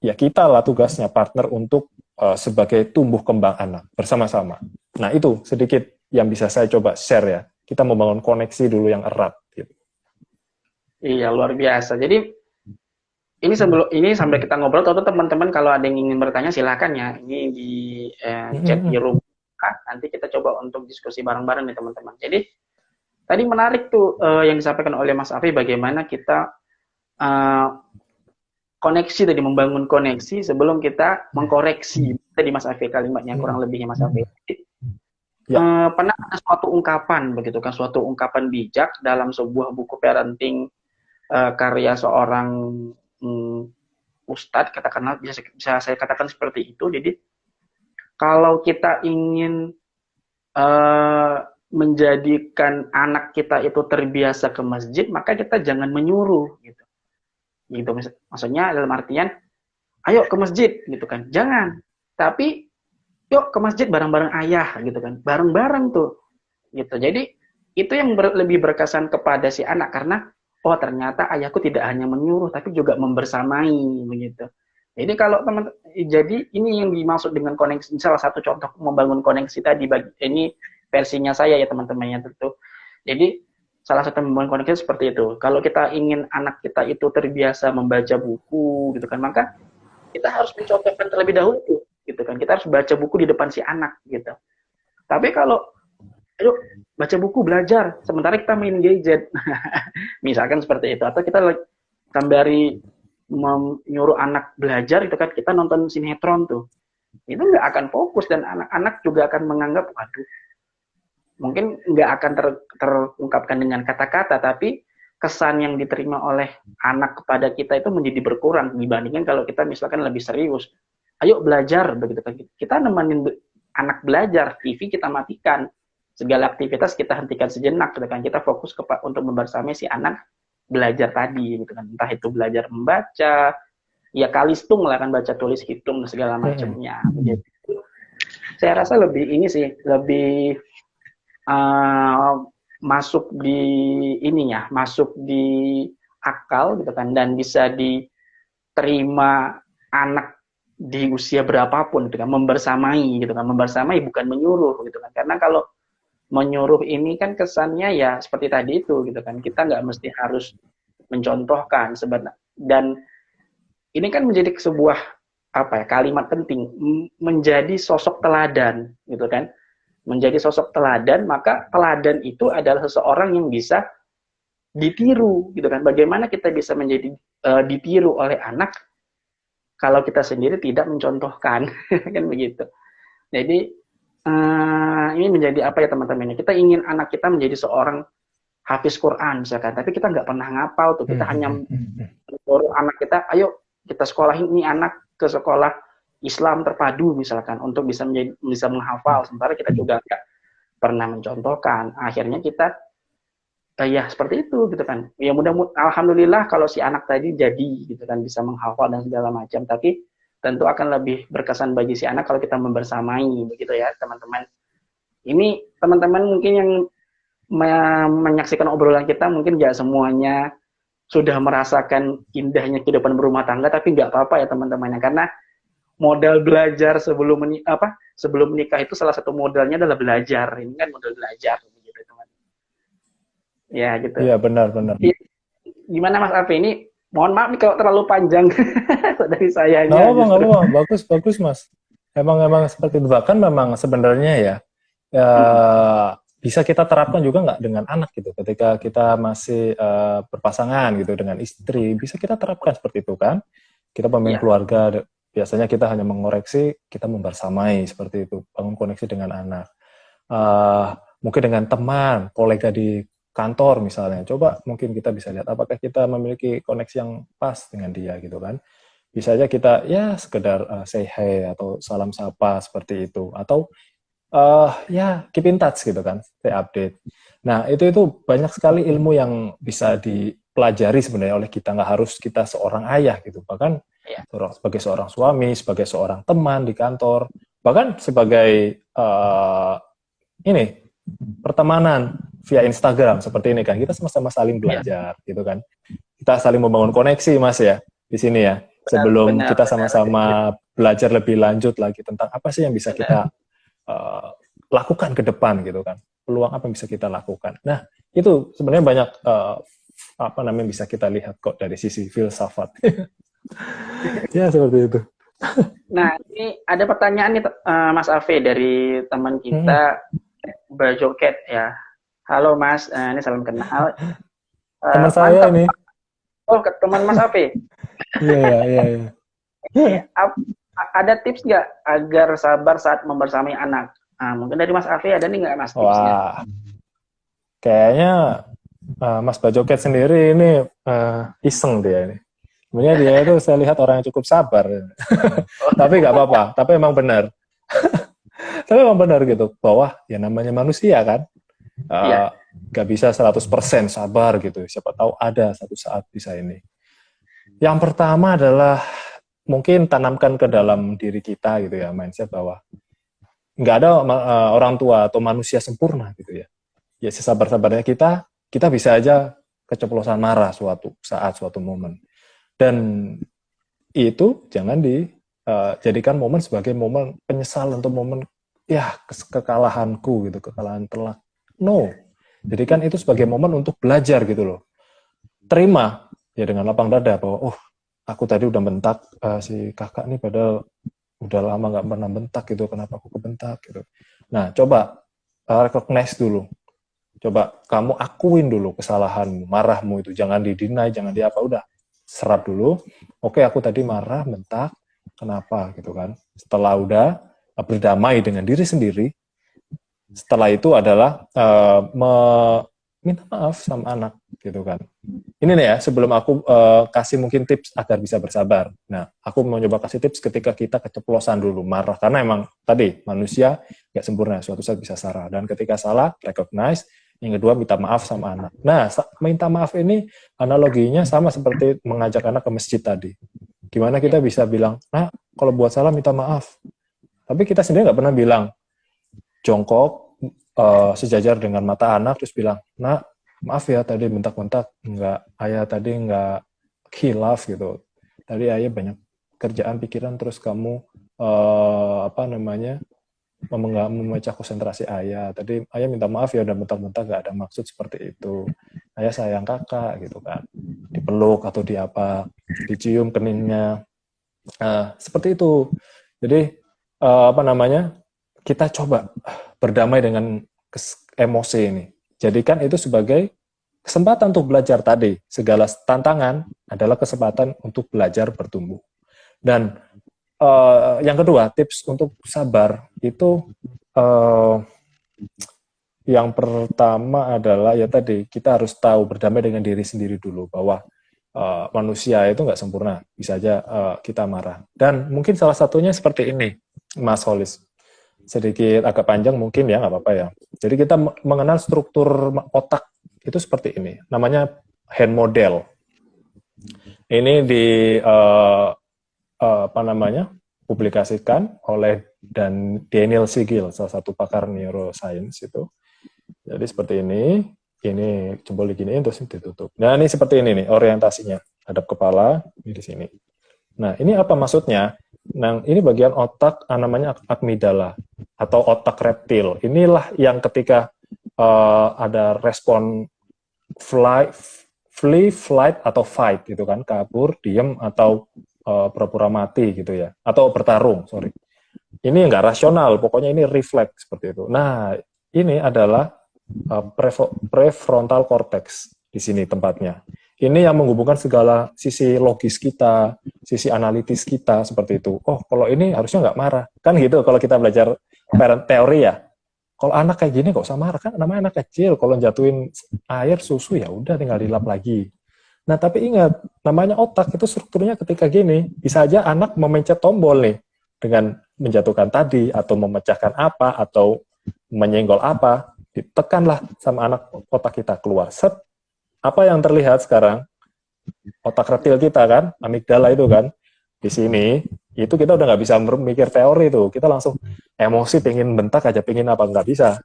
ya kita lah tugasnya partner untuk sebagai tumbuh kembang anak bersama-sama. Nah itu sedikit yang bisa saya coba share ya. Kita membangun koneksi dulu yang erat. Gitu. Iya, luar biasa. Jadi ini sebelum ini sambil kita ngobrol, tentu teman-teman kalau ada yang ingin bertanya silakan ya. Ini di chat di room. Nanti kita coba untuk diskusi bareng-bareng nih teman-teman. Jadi tadi menarik tuh yang disampaikan oleh Mas Afi bagaimana kita eh, koneksi tadi membangun koneksi sebelum kita mengkoreksi tadi Mas Afi kalimatnya kurang lebihnya Mas Afi. Ya. Pernah ada suatu ungkapan begitu kan, suatu ungkapan bijak dalam sebuah buku parenting karya seorang um, ustadz katakanlah, bisa saya katakan seperti itu. Jadi kalau kita ingin menjadikan anak kita itu terbiasa ke masjid, maka kita jangan menyuruh gitu. Gitu maksudnya dalam artian ayo ke masjid gitu kan. Jangan. Tapi yuk ke masjid bareng-bareng ayah gitu kan. Bareng-bareng tuh gitu. Jadi itu yang lebih berkesan kepada si anak karena oh ternyata ayahku tidak hanya menyuruh tapi juga membersamai begitu. Jadi kalau teman, jadi ini yang dimaksud dengan koneksi. Salah satu contoh membangun koneksi tadi bagi ini versinya saya ya teman-temannya tentu. Jadi salah satu membangun koneksi seperti itu. Kalau kita ingin anak kita itu terbiasa membaca buku gitu kan, maka kita harus mencontohkan terlebih dahulu gitu kan. Kita harus baca buku di depan si anak gitu. Tapi kalau ayo baca buku belajar sementara kita main gadget misalkan seperti itu, atau kita sembari menyuruh anak belajar itu kan kita nonton sinetron tuh, itu nggak akan fokus dan anak-anak juga akan menganggap waduh mungkin nggak akan terungkapkan dengan kata-kata tapi kesan yang diterima oleh anak kepada kita itu menjadi berkurang dibandingkan kalau kita misalkan lebih serius ayo belajar begitu kan, kita nemenin anak belajar, TV kita matikan, segala aktivitas kita hentikan sejenak gitu kan, kita fokus untuk membersamai si anak belajar tadi gitu kan, entah itu belajar membaca ya kalistung lah kan, baca tulis hitung dan segala macamnya gitu. Saya rasa lebih ini sih lebih masuk di ininya, masuk di akal gitu kan, dan bisa diterima anak di usia berapapun gitu kan, membersamai gitu kan, membersamai bukan menyuruh gitu kan, karena kalau menyuruh ini kan kesannya ya seperti tadi itu gitu kan, kita nggak mesti harus mencontohkan sebenarnya, dan ini kan menjadi sebuah apa ya kalimat penting, menjadi sosok teladan gitu kan, menjadi sosok teladan, maka teladan itu adalah seseorang yang bisa ditiru gitu kan. Bagaimana kita bisa menjadi ditiru oleh anak kalau kita sendiri tidak mencontohkan kan begitu. Jadi ini menjadi apa ya teman-teman? Kita ingin anak kita menjadi seorang hafiz Quran misalkan, tapi kita nggak pernah ngapal tuh. Kita hanya menyuruh anak kita, ayo kita sekolahin ini anak ke sekolah Islam terpadu misalkan untuk bisa menghafal. Sementara kita juga nggak pernah mencontohkan. Akhirnya kita ya seperti itu gitu kan. Ya alhamdulillah kalau si anak tadi jadi gitu kan bisa menghafal dan segala macam. Tapi tentu akan lebih berkesan bagi si anak kalau kita membersamai begitu ya teman-teman. Ini teman-teman mungkin yang menyaksikan obrolan kita mungkin nggak semuanya sudah merasakan indahnya kehidupan berumah tangga, tapi nggak apa-apa ya teman-temannya, karena modal belajar sebelum menikah itu salah satu modalnya adalah belajar. Ini kan modal belajar begitu teman. Ya gitu. Iya benar. Gimana Mas Afi ini? Mohon maaf nih kalau terlalu panjang dari sayanya. Nggak apa-apa, bagus Mas. Emang seperti itu. Bahkan memang sebenarnya ya bisa kita terapkan juga nggak dengan anak gitu. Ketika kita masih berpasangan gitu dengan istri, bisa kita terapkan seperti itu kan. Kita pemimpin keluarga, biasanya kita hanya mengoreksi, kita membersamai seperti itu, bangun koneksi dengan anak. Mungkin dengan teman, kolega di kantor misalnya, coba mungkin kita bisa lihat apakah kita memiliki koneksi yang pas dengan dia gitu kan. Bisa aja kita ya sekedar say hi atau salam sapa seperti itu, atau ya keep in touch gitu kan, stay update. Nah itu banyak sekali ilmu yang bisa dipelajari sebenarnya oleh kita, nggak harus kita seorang ayah gitu, bahkan sebagai seorang suami, sebagai seorang teman di kantor, bahkan sebagai pertemanan via Instagram seperti ini kan, kita sama-sama saling belajar gitu kan, kita saling membangun koneksi Mas ya di sini ya, sebelum kita sama-sama belajar lebih lanjut lagi tentang apa sih yang bisa kita lakukan ke depan gitu kan, peluang apa yang bisa kita lakukan. Nah itu sebenarnya banyak bisa kita lihat kok dari sisi filsafat. Ya seperti itu. Nah ini ada pertanyaan nih Mas Afi dari teman kita Bajoket ya. Halo Mas, ini salam kenal. Teman saya ini. Oh, teman Mas Afi. Iya. Ada tips nggak agar sabar saat membersamai anak? Mungkin dari Mas Afi ada nih nggak Mas tipsnya? Wah, kayaknya Mas Bajoket sendiri ini iseng dia ini. Sebenarnya dia itu saya lihat orang yang cukup sabar. Tapi nggak apa-apa, tapi emang benar. Tapi emang benar gitu, bahwa ya namanya manusia kan. Gak bisa 100% sabar gitu. Siapa tahu ada satu saat bisa ini. Yang pertama adalah mungkin tanamkan ke dalam diri kita gitu ya, mindset bahwa nggak ada orang tua atau manusia sempurna gitu ya. Ya sesabar-sabarnya kita bisa aja keceplosan marah suatu saat, suatu momen. Dan itu jangan dijadikan momen sebagai momen penyesalan atau momen kekalahanku gitu, kekalahan telak. No, jadikan itu sebagai momen untuk belajar gitu loh. Terima ya dengan lapang dada bahwa aku tadi udah bentak si kakak nih, padahal udah lama nggak pernah bentak gitu, kenapa aku kebentak gitu. Nah coba recognize dulu, coba kamu akuin dulu kesalahanmu, marahmu itu, jangan di-deny, jangan udah serap dulu. Oke, aku tadi marah, bentak, kenapa gitu kan. Setelah udah berdamai dengan diri sendiri, setelah itu adalah minta maaf sama anak gitu kan. Ini nih ya, sebelum aku kasih mungkin tips agar bisa bersabar. Nah, aku mau coba kasih tips ketika kita keceplosan dulu, marah. Karena emang tadi, manusia nggak sempurna, suatu saat bisa salah. Dan ketika salah, recognize. Yang kedua, minta maaf sama anak. Nah, minta maaf ini analoginya sama seperti mengajak anak ke masjid tadi. Gimana kita bisa bilang, nah, kalau buat salah minta maaf. Tapi kita sendiri nggak pernah bilang, jongkok, sejajar dengan mata anak, terus bilang, nah, maaf ya tadi bentak-bentak, ayah tadi nggak khilaf gitu. Tadi ayah banyak kerjaan, pikiran, terus kamu memecah konsentrasi ayah. Tadi ayah minta maaf ya udah bentak-bentak, nggak ada maksud seperti itu. Ayah sayang kakak gitu kan. Dipeluk atau dicium keningnya. Seperti itu. Jadi kita coba berdamai dengan emosi ini. Jadikan itu sebagai kesempatan untuk belajar tadi, segala tantangan adalah kesempatan untuk belajar bertumbuh. Dan yang kedua, tips untuk sabar itu yang pertama adalah ya tadi kita harus tahu berdamai dengan diri sendiri dulu bahwa manusia itu nggak sempurna, bisa aja kita marah. Dan mungkin salah satunya seperti ini, Mas Holis. Sedikit agak panjang mungkin ya, nggak apa-apa ya. Jadi kita mengenal struktur otak itu seperti ini, namanya hand model. Ini apa namanya, publikasikan oleh Daniel Siegel, salah satu pakar neuroscience itu. Jadi seperti ini jempol diginiin terus ditutup. Nah ini seperti ini nih orientasinya, hadap kepala ini di sini. Nah ini apa maksudnya? Nah ini bagian otak namanya amigdala atau otak reptil. Inilah yang ketika ada respon flee, flight atau fight gitu kan, kabur, diem atau pura-pura mati gitu ya, atau bertarung, sorry. Ini nggak rasional, pokoknya ini refleks seperti itu. Nah, ini adalah prefrontal cortex di sini tempatnya. Ini yang menghubungkan segala sisi logis kita, sisi analitis kita seperti itu. Oh, kalau ini harusnya nggak marah, kan gitu. Kalau kita belajar parent teori ya, kalau anak kayak gini nggak usah marah kan, namanya anak kecil. Kalau jatuhin air susu ya udah tinggal dilap lagi. Nah, tapi ingat, namanya otak itu strukturnya ketika gini, bisa aja anak memencet tombol nih, dengan menjatuhkan tadi, atau memecahkan apa, atau menyenggol apa, ditekanlah sama anak otak kita keluar. Set, apa yang terlihat sekarang? Otak reptil kita kan, amigdala itu kan, di sini, itu kita udah nggak bisa mikir teori itu, kita langsung emosi, pengen bentak aja, pengen apa, nggak bisa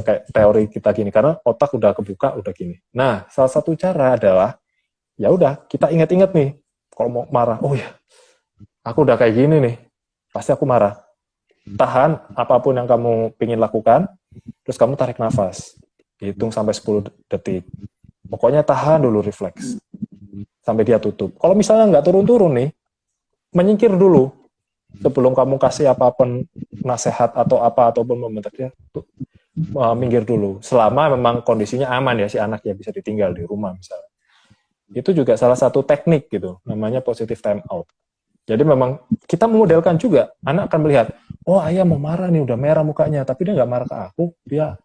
kayak teori kita gini, karena otak udah kebuka, udah gini. Nah, salah satu cara adalah, ya udah kita ingat-ingat nih kalau mau marah, oh ya aku udah kayak gini nih, pasti aku marah, tahan apapun yang kamu ingin lakukan, terus kamu tarik nafas, hitung sampai 10 detik, pokoknya tahan dulu, refleks sampai dia tutup. Kalau misalnya nggak turun-turun nih, menyingkir dulu sebelum kamu kasih apapun nasihat atau apa ataupun membentak dia, minggir dulu, selama memang kondisinya aman ya, si anak ya bisa ditinggal di rumah misalnya. Itu juga salah satu teknik gitu, namanya positive time out. Jadi memang kita memodelkan juga, anak akan melihat, oh ayah mau marah nih, udah merah mukanya, tapi dia nggak marah ke aku, dia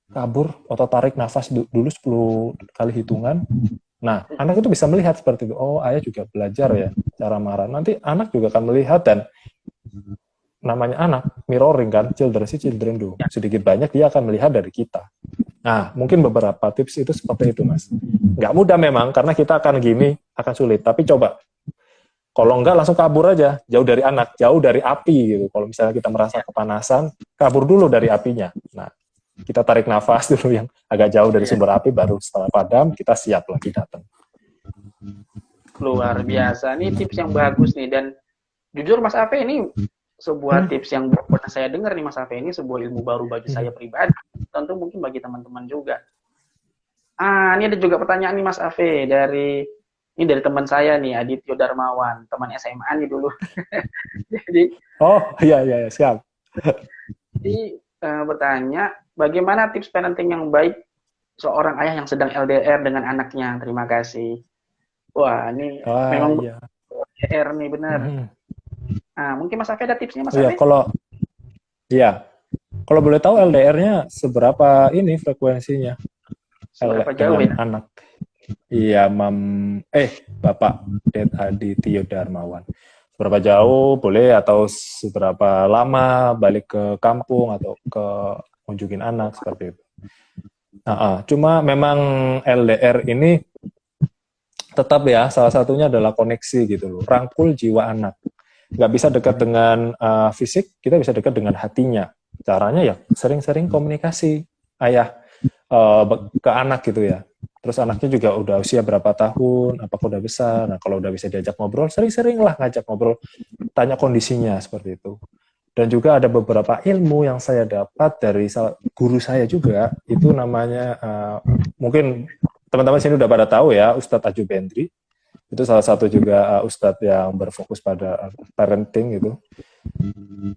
kabur atau tarik nafas dulu 10 kali hitungan. Nah, anak itu bisa melihat seperti itu, oh ayah juga belajar ya cara marah. Nanti anak juga akan melihat, dan namanya anak, mirroring kan, children do. Sedikit banyak dia akan melihat dari kita. Nah, mungkin beberapa tips itu seperti itu, Mas. Nggak mudah memang, karena kita akan gini, akan sulit. Tapi coba, kalau enggak langsung kabur aja, jauh dari anak, jauh dari api gitu. Kalau misalnya kita merasa kepanasan, kabur dulu dari apinya. Nah, kita tarik nafas dulu yang agak jauh dari sumber api, baru setelah padam, kita siap lagi datang. Luar biasa, ini tips yang bagus nih. Dan jujur Mas Afe, ini sebuah tips yang pernah saya dengar nih Mas Afe, ini sebuah ilmu baru bagi saya pribadi, tentu mungkin bagi teman-teman juga. Ini ada juga pertanyaan nih Mas Afe dari teman saya nih, Adityo Darmawan, teman SMA nih dulu. Jadi iya siap. Jadi bertanya, bagaimana tips parenting yang baik seorang ayah yang sedang LDR dengan anaknya? Terima kasih. Wah, ini memang LDR nih, benar. Mungkin Mas Afe ada tipsnya, Mas Afe? Kalau boleh tahu LDR-nya seberapa ini frekuensinya? Seberapa jauh ya? Anak. Iya, Bapak Adityo Darmawan. Seberapa jauh boleh, atau seberapa lama balik ke kampung atau ke kunjungin anak seperti itu. Cuma memang LDR ini tetap ya, salah satunya adalah koneksi gitu loh, rangkul jiwa anak. Nggak bisa dekat dengan fisik, kita bisa dekat dengan hatinya. Caranya ya sering-sering komunikasi ayah ke anak gitu ya. Terus anaknya juga udah usia berapa tahun, apakah udah besar. Nah kalau udah bisa diajak ngobrol, sering-sering lah ngajak ngobrol, tanya kondisinya seperti itu. Dan juga ada beberapa ilmu yang saya dapat dari guru saya juga, itu namanya, mungkin teman-teman sini udah pada tahu ya, Ustadz Aju Bendri. Itu salah satu juga Ustadz yang berfokus pada parenting gitu.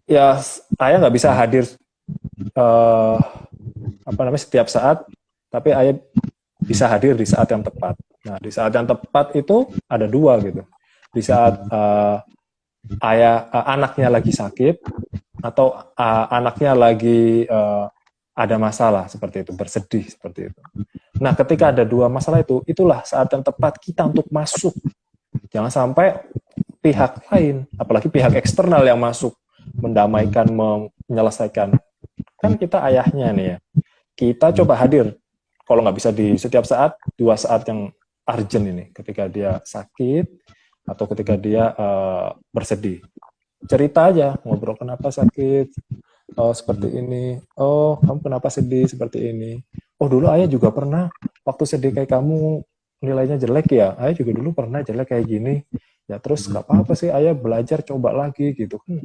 Ya, ayah nggak bisa hadir setiap saat, tapi ayah bisa hadir di saat yang tepat. Nah, di saat yang tepat itu ada dua gitu. Di saat anaknya lagi sakit atau anaknya lagi ada masalah seperti itu, bersedih seperti itu. Nah, ketika ada dua masalah itu, itulah saat yang tepat kita untuk masuk. Jangan sampai pihak lain, apalagi pihak eksternal yang masuk mendamaikan, menyelesaikan. Kan kita ayahnya nih ya. Kita coba hadir. Kalau nggak bisa di setiap saat, 2 saat yang urgent ini. Ketika dia sakit, atau ketika dia bersedih. Cerita aja, ngobrol kenapa sakit, oh seperti ini, oh kamu kenapa sedih seperti ini, oh dulu ayah juga pernah, waktu sedih kayak kamu nilainya jelek ya, ayah juga dulu pernah jelek kayak gini, ya terus nggak apa-apa sih ayah belajar coba lagi gitu kan,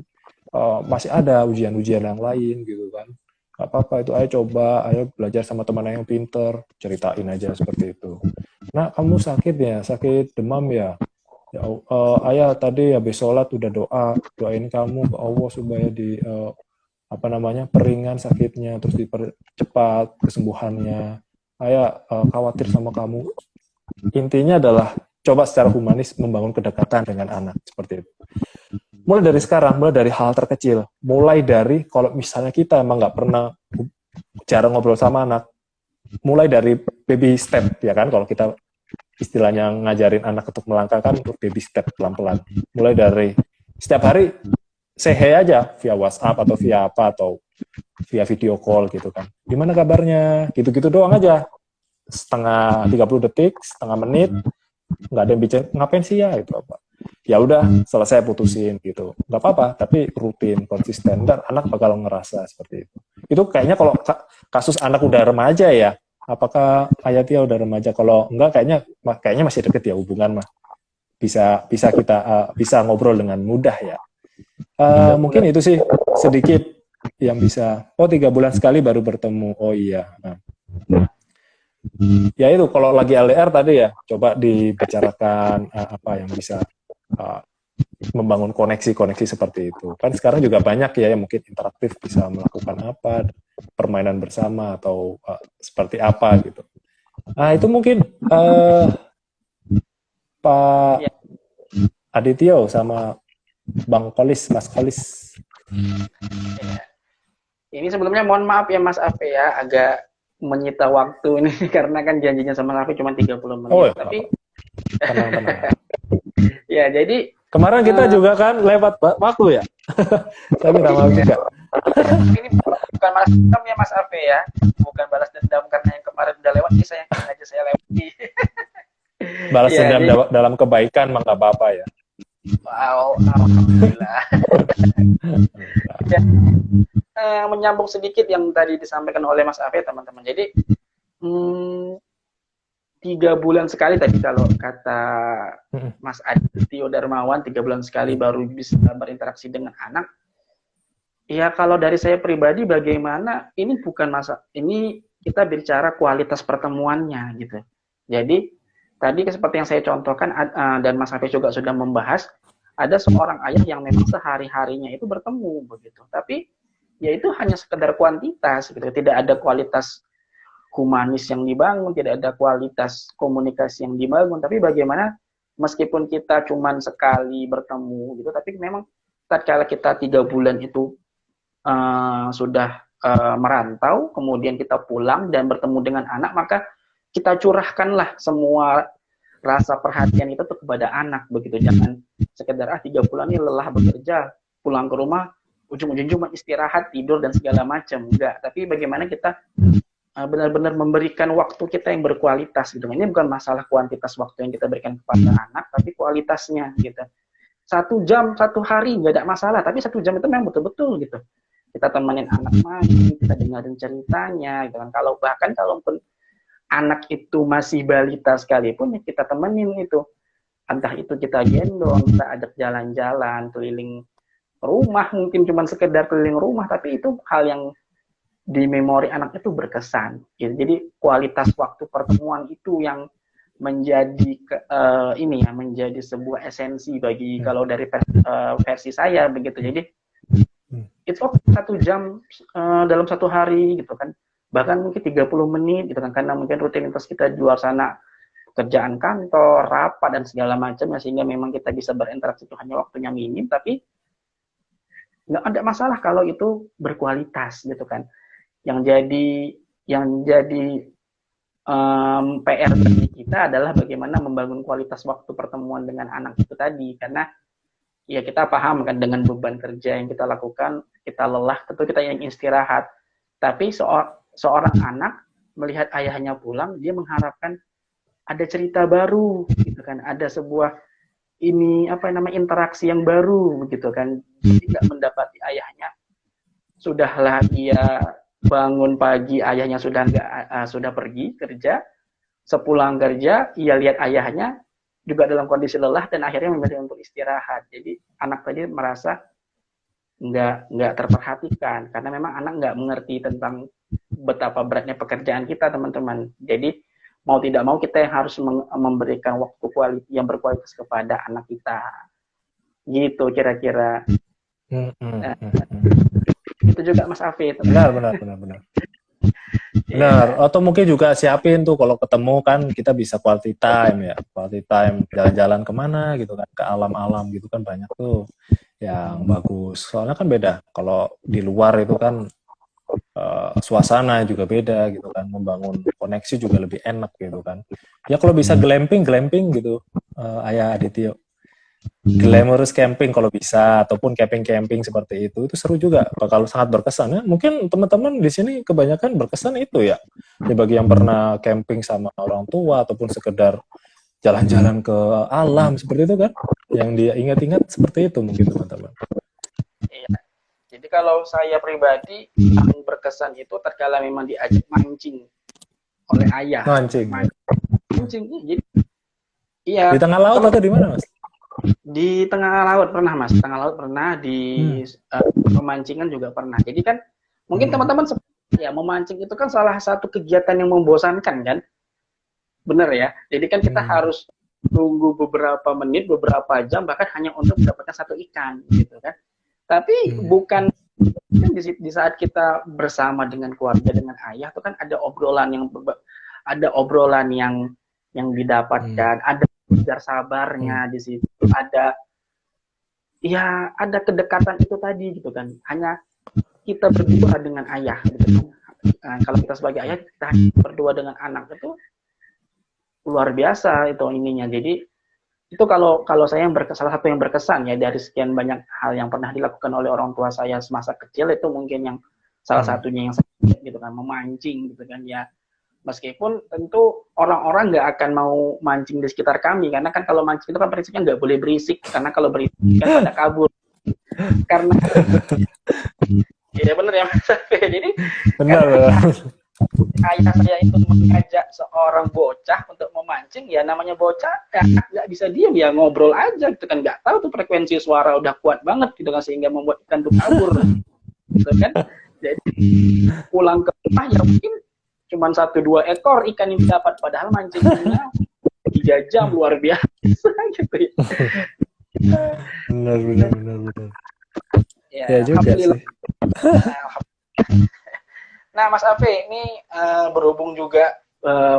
masih ada ujian-ujian yang lain gitu kan, nggak apa-apa itu ayah coba, ayah belajar sama teman ayah yang pinter, ceritain aja seperti itu. Nah kamu sakit ya, sakit demam ya, ya ayah tadi habis sholat udah doain kamu ke Allah supaya di peringan sakitnya, terus dipercepat kesembuhannya. Ayah khawatir sama kamu. Intinya adalah coba secara humanis membangun kedekatan dengan anak seperti itu. Mulai dari sekarang, mulai dari hal terkecil, mulai dari kalau misalnya kita emang nggak pernah jarang ngobrol sama anak, mulai dari baby step ya kan, kalau kita istilahnya ngajarin anak untuk melangkah kan untuk baby step pelan-pelan. Mulai dari setiap hari say hey aja via WhatsApp atau via apa atau via video call gitu kan. Gimana kabarnya? Gitu-gitu doang aja. Setengah 30 detik, setengah menit, nggak ada yang bicara ngapain sih ya itu apa. Ya udah selesai putusin gitu. Nggak apa-apa, tapi rutin, konsisten dan anak bakal ngerasa seperti itu. Itu kayaknya kalau kasus anak udah remaja ya, apakah Ayatia udah remaja? Kalau enggak kayaknya masih deket ya hubungan mah. Bisa kita bisa ngobrol dengan mudah ya. Mungkin itu sih sedikit yang bisa. Oh 3 bulan sekali baru bertemu. Oh iya. Nah. Ya itu kalau lagi LDR tadi ya coba dibicarakan apa yang bisa membangun koneksi-koneksi seperti itu. Kan sekarang juga banyak ya yang mungkin interaktif bisa melakukan apa, permainan bersama atau seperti apa gitu. Nah itu mungkin Pak Adityo sama Bang Kolis, Mas Kolis. Ini sebelumnya mohon maaf ya Mas Afe ya, agak menyita waktu ini karena kan janjinya sama Afe cuma 30 menit. Oh, ya, tapi tenang. Ya, jadi kemarin kita juga kan lewat waktu ya. Saya minta maaf juga. Ini bukan balas dendam ya Mas Afe ya. Bukan balas dendam karena yang kemarin udah lewat, kisah yang aja saya lewati. Balas dendam dalam kebaikan mah nggak apa-apa ya. Wow, alhamdulillah. Ya, menyambung sedikit yang tadi disampaikan oleh Mas Afe, teman-teman. Jadi 3 bulan sekali tadi kalau kata Mas Adityo Darmawan, 3 bulan sekali baru bisa berinteraksi dengan anak. Ya kalau dari saya pribadi bagaimana, ini bukan ini kita bicara kualitas pertemuannya gitu. Jadi tadi seperti yang saya contohkan dan Mas Hafiz juga sudah membahas, ada seorang ayah yang memang sehari-harinya itu bertemu begitu. Tapi ya itu hanya sekedar kuantitas gitu, tidak ada kualitas humanis yang dibangun, tidak ada kualitas komunikasi yang dibangun. Tapi bagaimana meskipun kita cuman sekali bertemu gitu, tapi memang tatkala kita 3 bulan itu sudah merantau, kemudian kita pulang dan bertemu dengan anak, maka kita curahkanlah semua rasa perhatian itu kepada anak begitu. Jangan sekedar 3 bulan ini lelah bekerja, pulang ke rumah ujung-ujung cuma istirahat, tidur dan segala macam. Enggak, tapi bagaimana kita benar-benar memberikan waktu kita yang berkualitas gitu. Ini bukan masalah kuantitas waktu yang kita berikan kepada anak, tapi kualitasnya gitu. 1 jam, 1 hari nggak ada masalah, tapi 1 jam itu memang betul-betul gitu. Kita temenin anak main, kita dengerin ceritanya gitu kan. Bahkan kalaupun anak itu masih balita sekalipun, ya kita temenin itu. Entah itu kita gendong, kita ajak jalan-jalan, keliling rumah, mungkin cuma sekedar keliling rumah, tapi itu hal yang di memori anak itu berkesan. Gitu. Jadi kualitas waktu pertemuan itu yang menjadi menjadi sebuah esensi bagi kalau dari versi saya begitu. Jadi itu 1 jam dalam 1 hari gitu kan. bahkan mungkin 30 menit gitu kan, karena mungkin rutinitas kita di luar sana, kerjaan kantor, rapat dan segala macam ya, sehingga memang kita bisa berinteraksi itu hanya waktunya minim, tapi nggak ada masalah kalau itu berkualitas gitu kan. Yang jadi PR bagi kita adalah bagaimana membangun kualitas waktu pertemuan dengan anak itu tadi, karena ya kita paham kan dengan beban kerja yang kita lakukan, kita lelah, tentu kita ingin istirahat. Tapi seorang anak melihat ayahnya pulang, dia mengharapkan ada cerita baru, gitu kan, ada sebuah interaksi yang baru, gitu kan. Tidak mendapati ayahnya, sudahlah dia bangun pagi, ayahnya sudah pergi kerja, sepulang kerja, ia lihat ayahnya juga dalam kondisi lelah dan akhirnya memilih untuk istirahat. Jadi anak tadi merasa nggak terperhatikan karena memang anak nggak mengerti tentang betapa beratnya pekerjaan kita, teman-teman. Jadi mau tidak mau kita yang harus memberikan waktu yang berkualitas kepada anak kita. Gitu kira-kira. Itu juga Mas Afid. Benar. Benar. Atau mungkin juga siapin tuh kalau ketemu kan kita bisa quality time ya. Quality time jalan-jalan kemana gitu kan. Ke alam-alam gitu kan banyak tuh yang bagus. Soalnya kan beda. Kalau di luar itu kan suasana juga beda gitu kan. Membangun koneksi juga lebih enak gitu kan. Ya kalau bisa glamping gitu. Ayah Adityo. Glamorous camping kalau bisa, ataupun camping seperti itu seru juga, bakal sangat berkesan ya. Mungkin teman-teman di sini kebanyakan berkesan itu ya. Bagi yang pernah camping sama orang tua ataupun sekedar jalan-jalan ke alam seperti itu kan, yang dia ingat-ingat seperti itu mungkin teman-teman. Iya. Jadi kalau saya pribadi yang berkesan itu terkala memang diajak mancing oleh ayah. Mancing. Jadi iya. Di tengah laut atau di mana, Mas? Di tengah laut pernah, Mas. Tengah laut pernah, di pemancingan juga pernah. Jadi kan mungkin teman-teman ya, memancing itu kan salah satu kegiatan yang membosankan kan. Bener ya. Jadi kan kita harus tunggu beberapa menit, beberapa jam bahkan hanya untuk mendapatkan satu ikan gitu kan. Tapi bukan di saat kita bersama dengan keluarga, dengan ayah itu kan ada obrolan yang didapatkan, ada belajar sabarnya di situ, ada kedekatan itu tadi gitu kan. Hanya kita berdua dengan ayah gitu kan. Kalau kita sebagai ayah, kita berdua dengan anak itu luar biasa itu ininya. Jadi itu kalau saya salah satu yang berkesan ya dari sekian banyak hal yang pernah dilakukan oleh orang tua saya semasa kecil, itu mungkin yang salah satunya yang saya gitu kan, memancing gitu kan ya. Meskipun tentu orang-orang nggak akan mau mancing di sekitar kami, karena kan kalau mancing itu kan prinsipnya nggak boleh berisik, karena kalau berisik kan pada kabur. Karena ya benar ya Mas. Jadi benar. Ayah saya itu mengajak seorang bocah untuk memancing, ya namanya bocah ya nggak bisa diam, ya ngobrol aja gitu kan, nggak tahu tuh frekuensi suara udah kuat banget gitu kan, sehingga membuat ikan tuh kabur gitu kan. Jadi pulang ke rumah ya mungkin cuma 1-2 ekor ikan yang dapat, padahal mancingnya 3 jam, luar biasa gitu ya. Benar. Ya juga sih. Nah Mas Afe, ini berhubung juga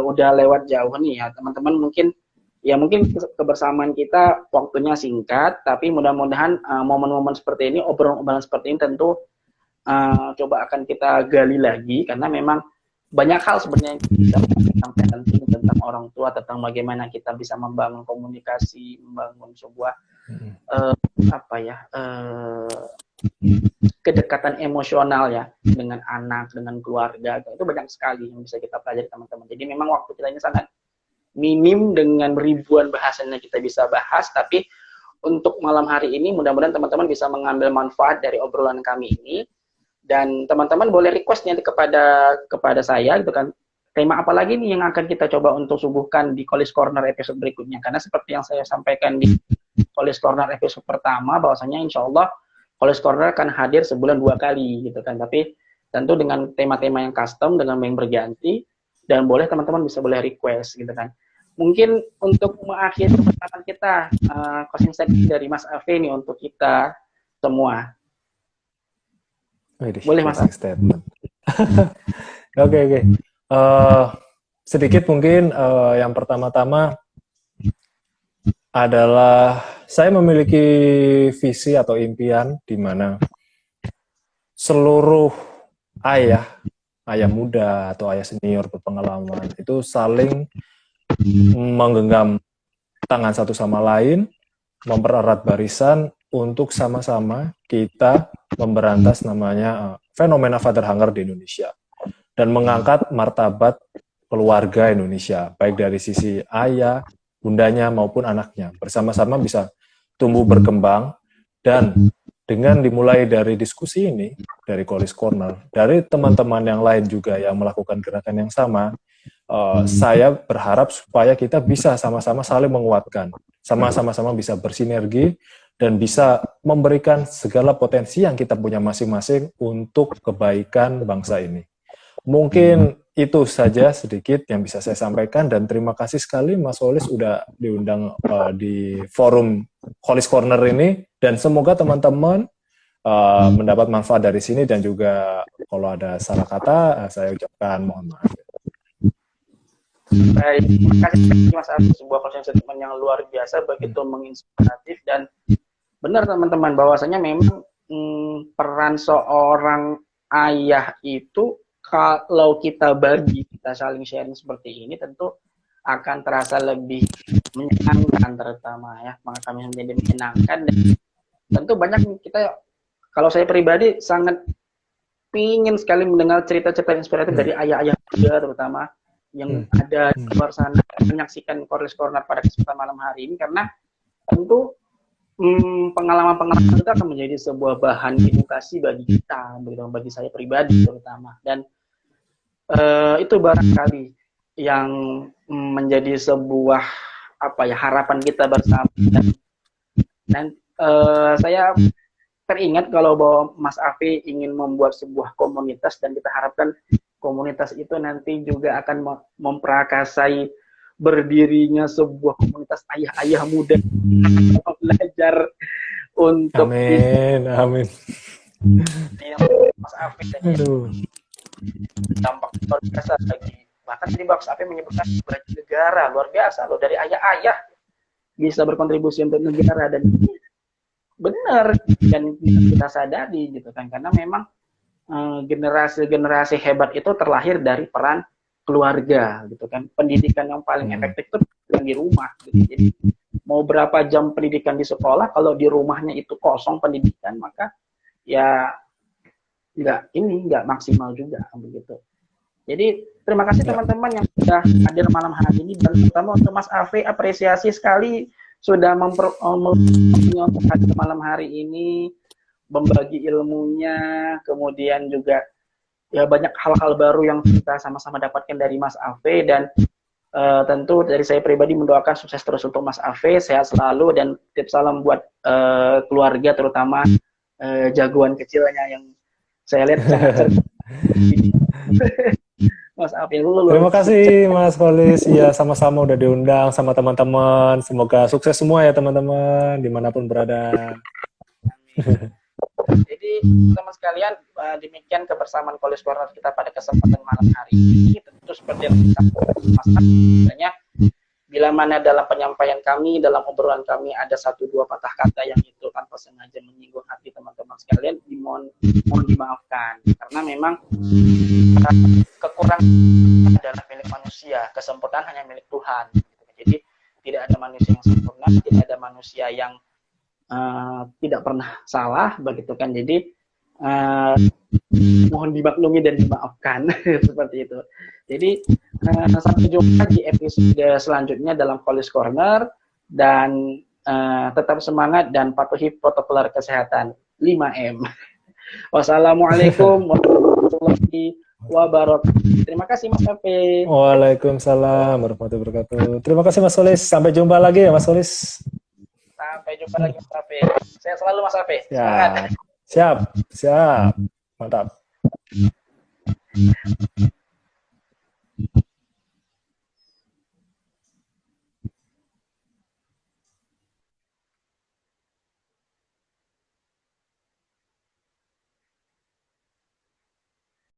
udah lewat jauh nih ya, teman-teman mungkin kebersamaan kita waktunya singkat, tapi mudah-mudahan momen-momen seperti ini, obrolan seperti ini tentu coba akan kita gali lagi, karena memang banyak hal sebenarnya yang kita sampaikan tentang orang tua, tentang bagaimana kita bisa membangun komunikasi, membangun sebuah kedekatan emosional ya dengan anak, dengan keluarga. Itu banyak sekali yang bisa kita pelajari teman-teman. Jadi memang waktu kita ini sangat minim, dengan ribuan bahasan yang kita bisa bahas, tapi untuk malam hari ini mudah-mudahan teman-teman bisa mengambil manfaat dari obrolan kami ini. Dan teman-teman boleh request nanti kepada saya gitu kan, tema apa lagi nih yang akan kita coba untuk suguhkan di College Corner episode berikutnya. Karena seperti yang saya sampaikan di College Corner episode pertama, bahwasanya insya Allah College Corner akan hadir sebulan 2 kali gitu kan. Tapi tentu dengan tema-tema yang custom, dengan yang berganti, dan teman-teman boleh request gitu kan. Mungkin untuk mengakhiri kesempatan kita, closing statement dari Mas Afe nih untuk kita semua. Boleh Mas statement. Oke. Sedikit mungkin yang pertama-tama adalah saya memiliki visi atau impian di mana seluruh ayah muda atau ayah senior berpengalaman itu saling menggenggam tangan satu sama lain, mempererat barisan untuk sama-sama kita memberantas namanya fenomena father hunger di Indonesia dan mengangkat martabat keluarga Indonesia, baik dari sisi ayah, bundanya maupun anaknya, bersama-sama bisa tumbuh berkembang. Dan dengan dimulai dari diskusi ini, dari College Corner, dari teman-teman yang lain juga yang melakukan gerakan yang sama, saya berharap supaya kita bisa sama-sama saling menguatkan, sama-sama bisa bersinergi, dan bisa memberikan segala potensi yang kita punya masing-masing untuk kebaikan bangsa ini. Mungkin itu saja sedikit yang bisa saya sampaikan, dan terima kasih sekali Mas Solis sudah diundang di forum College Corner ini, dan semoga teman-teman mendapat manfaat dari sini, dan juga kalau ada salah kata saya ucapkan mohon maaf. Baik, terima kasih Mas Arif, sebuah closing statement yang luar biasa, begitu menginspiratif, dan benar teman-teman bahwasanya memang peran seorang ayah itu kalau kita bagi, kita saling sharing seperti ini, tentu akan terasa lebih menyenangkan, terutama ya, maka kami menjadi menyenangkan. Dan tentu banyak kita, kalau saya pribadi sangat ingin sekali mendengar cerita-cerita inspiratif dari ayah-ayah muda, terutama yang ada di luar sana, menyaksikan College Corner pada kesempatan malam hari ini, karena tentu pengalaman-pengalaman itu akan menjadi sebuah bahan edukasi bagi kita, bagi saya pribadi terutama. Dan itu barangkali yang menjadi sebuah harapan kita bersama. Dan saya teringat kalau bahwa Mas Afi ingin membuat sebuah komunitas, dan kita harapkan komunitas itu nanti juga akan memperakasai berdirinya sebuah komunitas ayah-ayah muda belajar untuk amin. Mas Afi dampak luar biasa bagi, bahkan tadi Mas Afi menyebutkan bagi negara, luar biasa loh, dari ayah-ayah bisa berkontribusi untuk negara. Dan benar, dan kita sadari gitu kan, karena memang generasi hebat itu terlahir dari peran keluarga gitu kan. Pendidikan yang paling efektif itu yang di rumah gitu. Jadi mau berapa jam pendidikan di sekolah, kalau di rumahnya itu kosong pendidikan, maka ya nggak maksimal juga begitu. Jadi terima kasih teman-teman yang sudah hadir malam hari ini, dan terutama untuk Mas Afi, apresiasi sekali sudah untuk hadir malam hari ini, membagi ilmunya, kemudian juga ya banyak hal-hal baru yang kita sama-sama dapatkan dari Mas Afi. Dan tentu dari saya pribadi mendoakan sukses terus untuk Mas Afi, sehat selalu, dan titip salam buat keluarga, terutama jagoan kecilnya yang saya lihat sangat cerdas. Mas Afi dulu. Terima kasih Mas Solis, ya sama-sama udah diundang sama teman-teman. Semoga sukses semua ya teman-teman dimanapun berada. Jadi teman sekalian, demikian kebersamaan College Corner kita pada kesempatan malam hari ini. Tentu seperti yang kita sebenarnya, bila mana dalam penyampaian kami, dalam obrolan kami ada 1-2 patah kata yang itu tanpa sengaja menyinggung hati teman-teman sekalian, mohon dimaafkan, karena memang kekurangan adalah milik manusia, kesempurnaan hanya milik Tuhan. Jadi tidak ada manusia yang sempurna, tidak ada manusia yang tidak pernah salah begitu kan. Jadi mohon dimaklumi dan dimaafkan seperti itu. Jadi sampai jumpa di episode selanjutnya dalam College Corner, dan tetap semangat dan patuhi protokol kesehatan 5M. Wassalamualaikum warahmatullahi wabarakatuh. Terima kasih Mas Afi. Waalaikumsalam warahmatullahi wabarakatuh. Terima kasih Mas Solis. Sampai jumpa lagi ya Mas Solis. Sampai jumpa lagi Mas Afi. Sehat selalu Mas Afi. Siap. Mantap.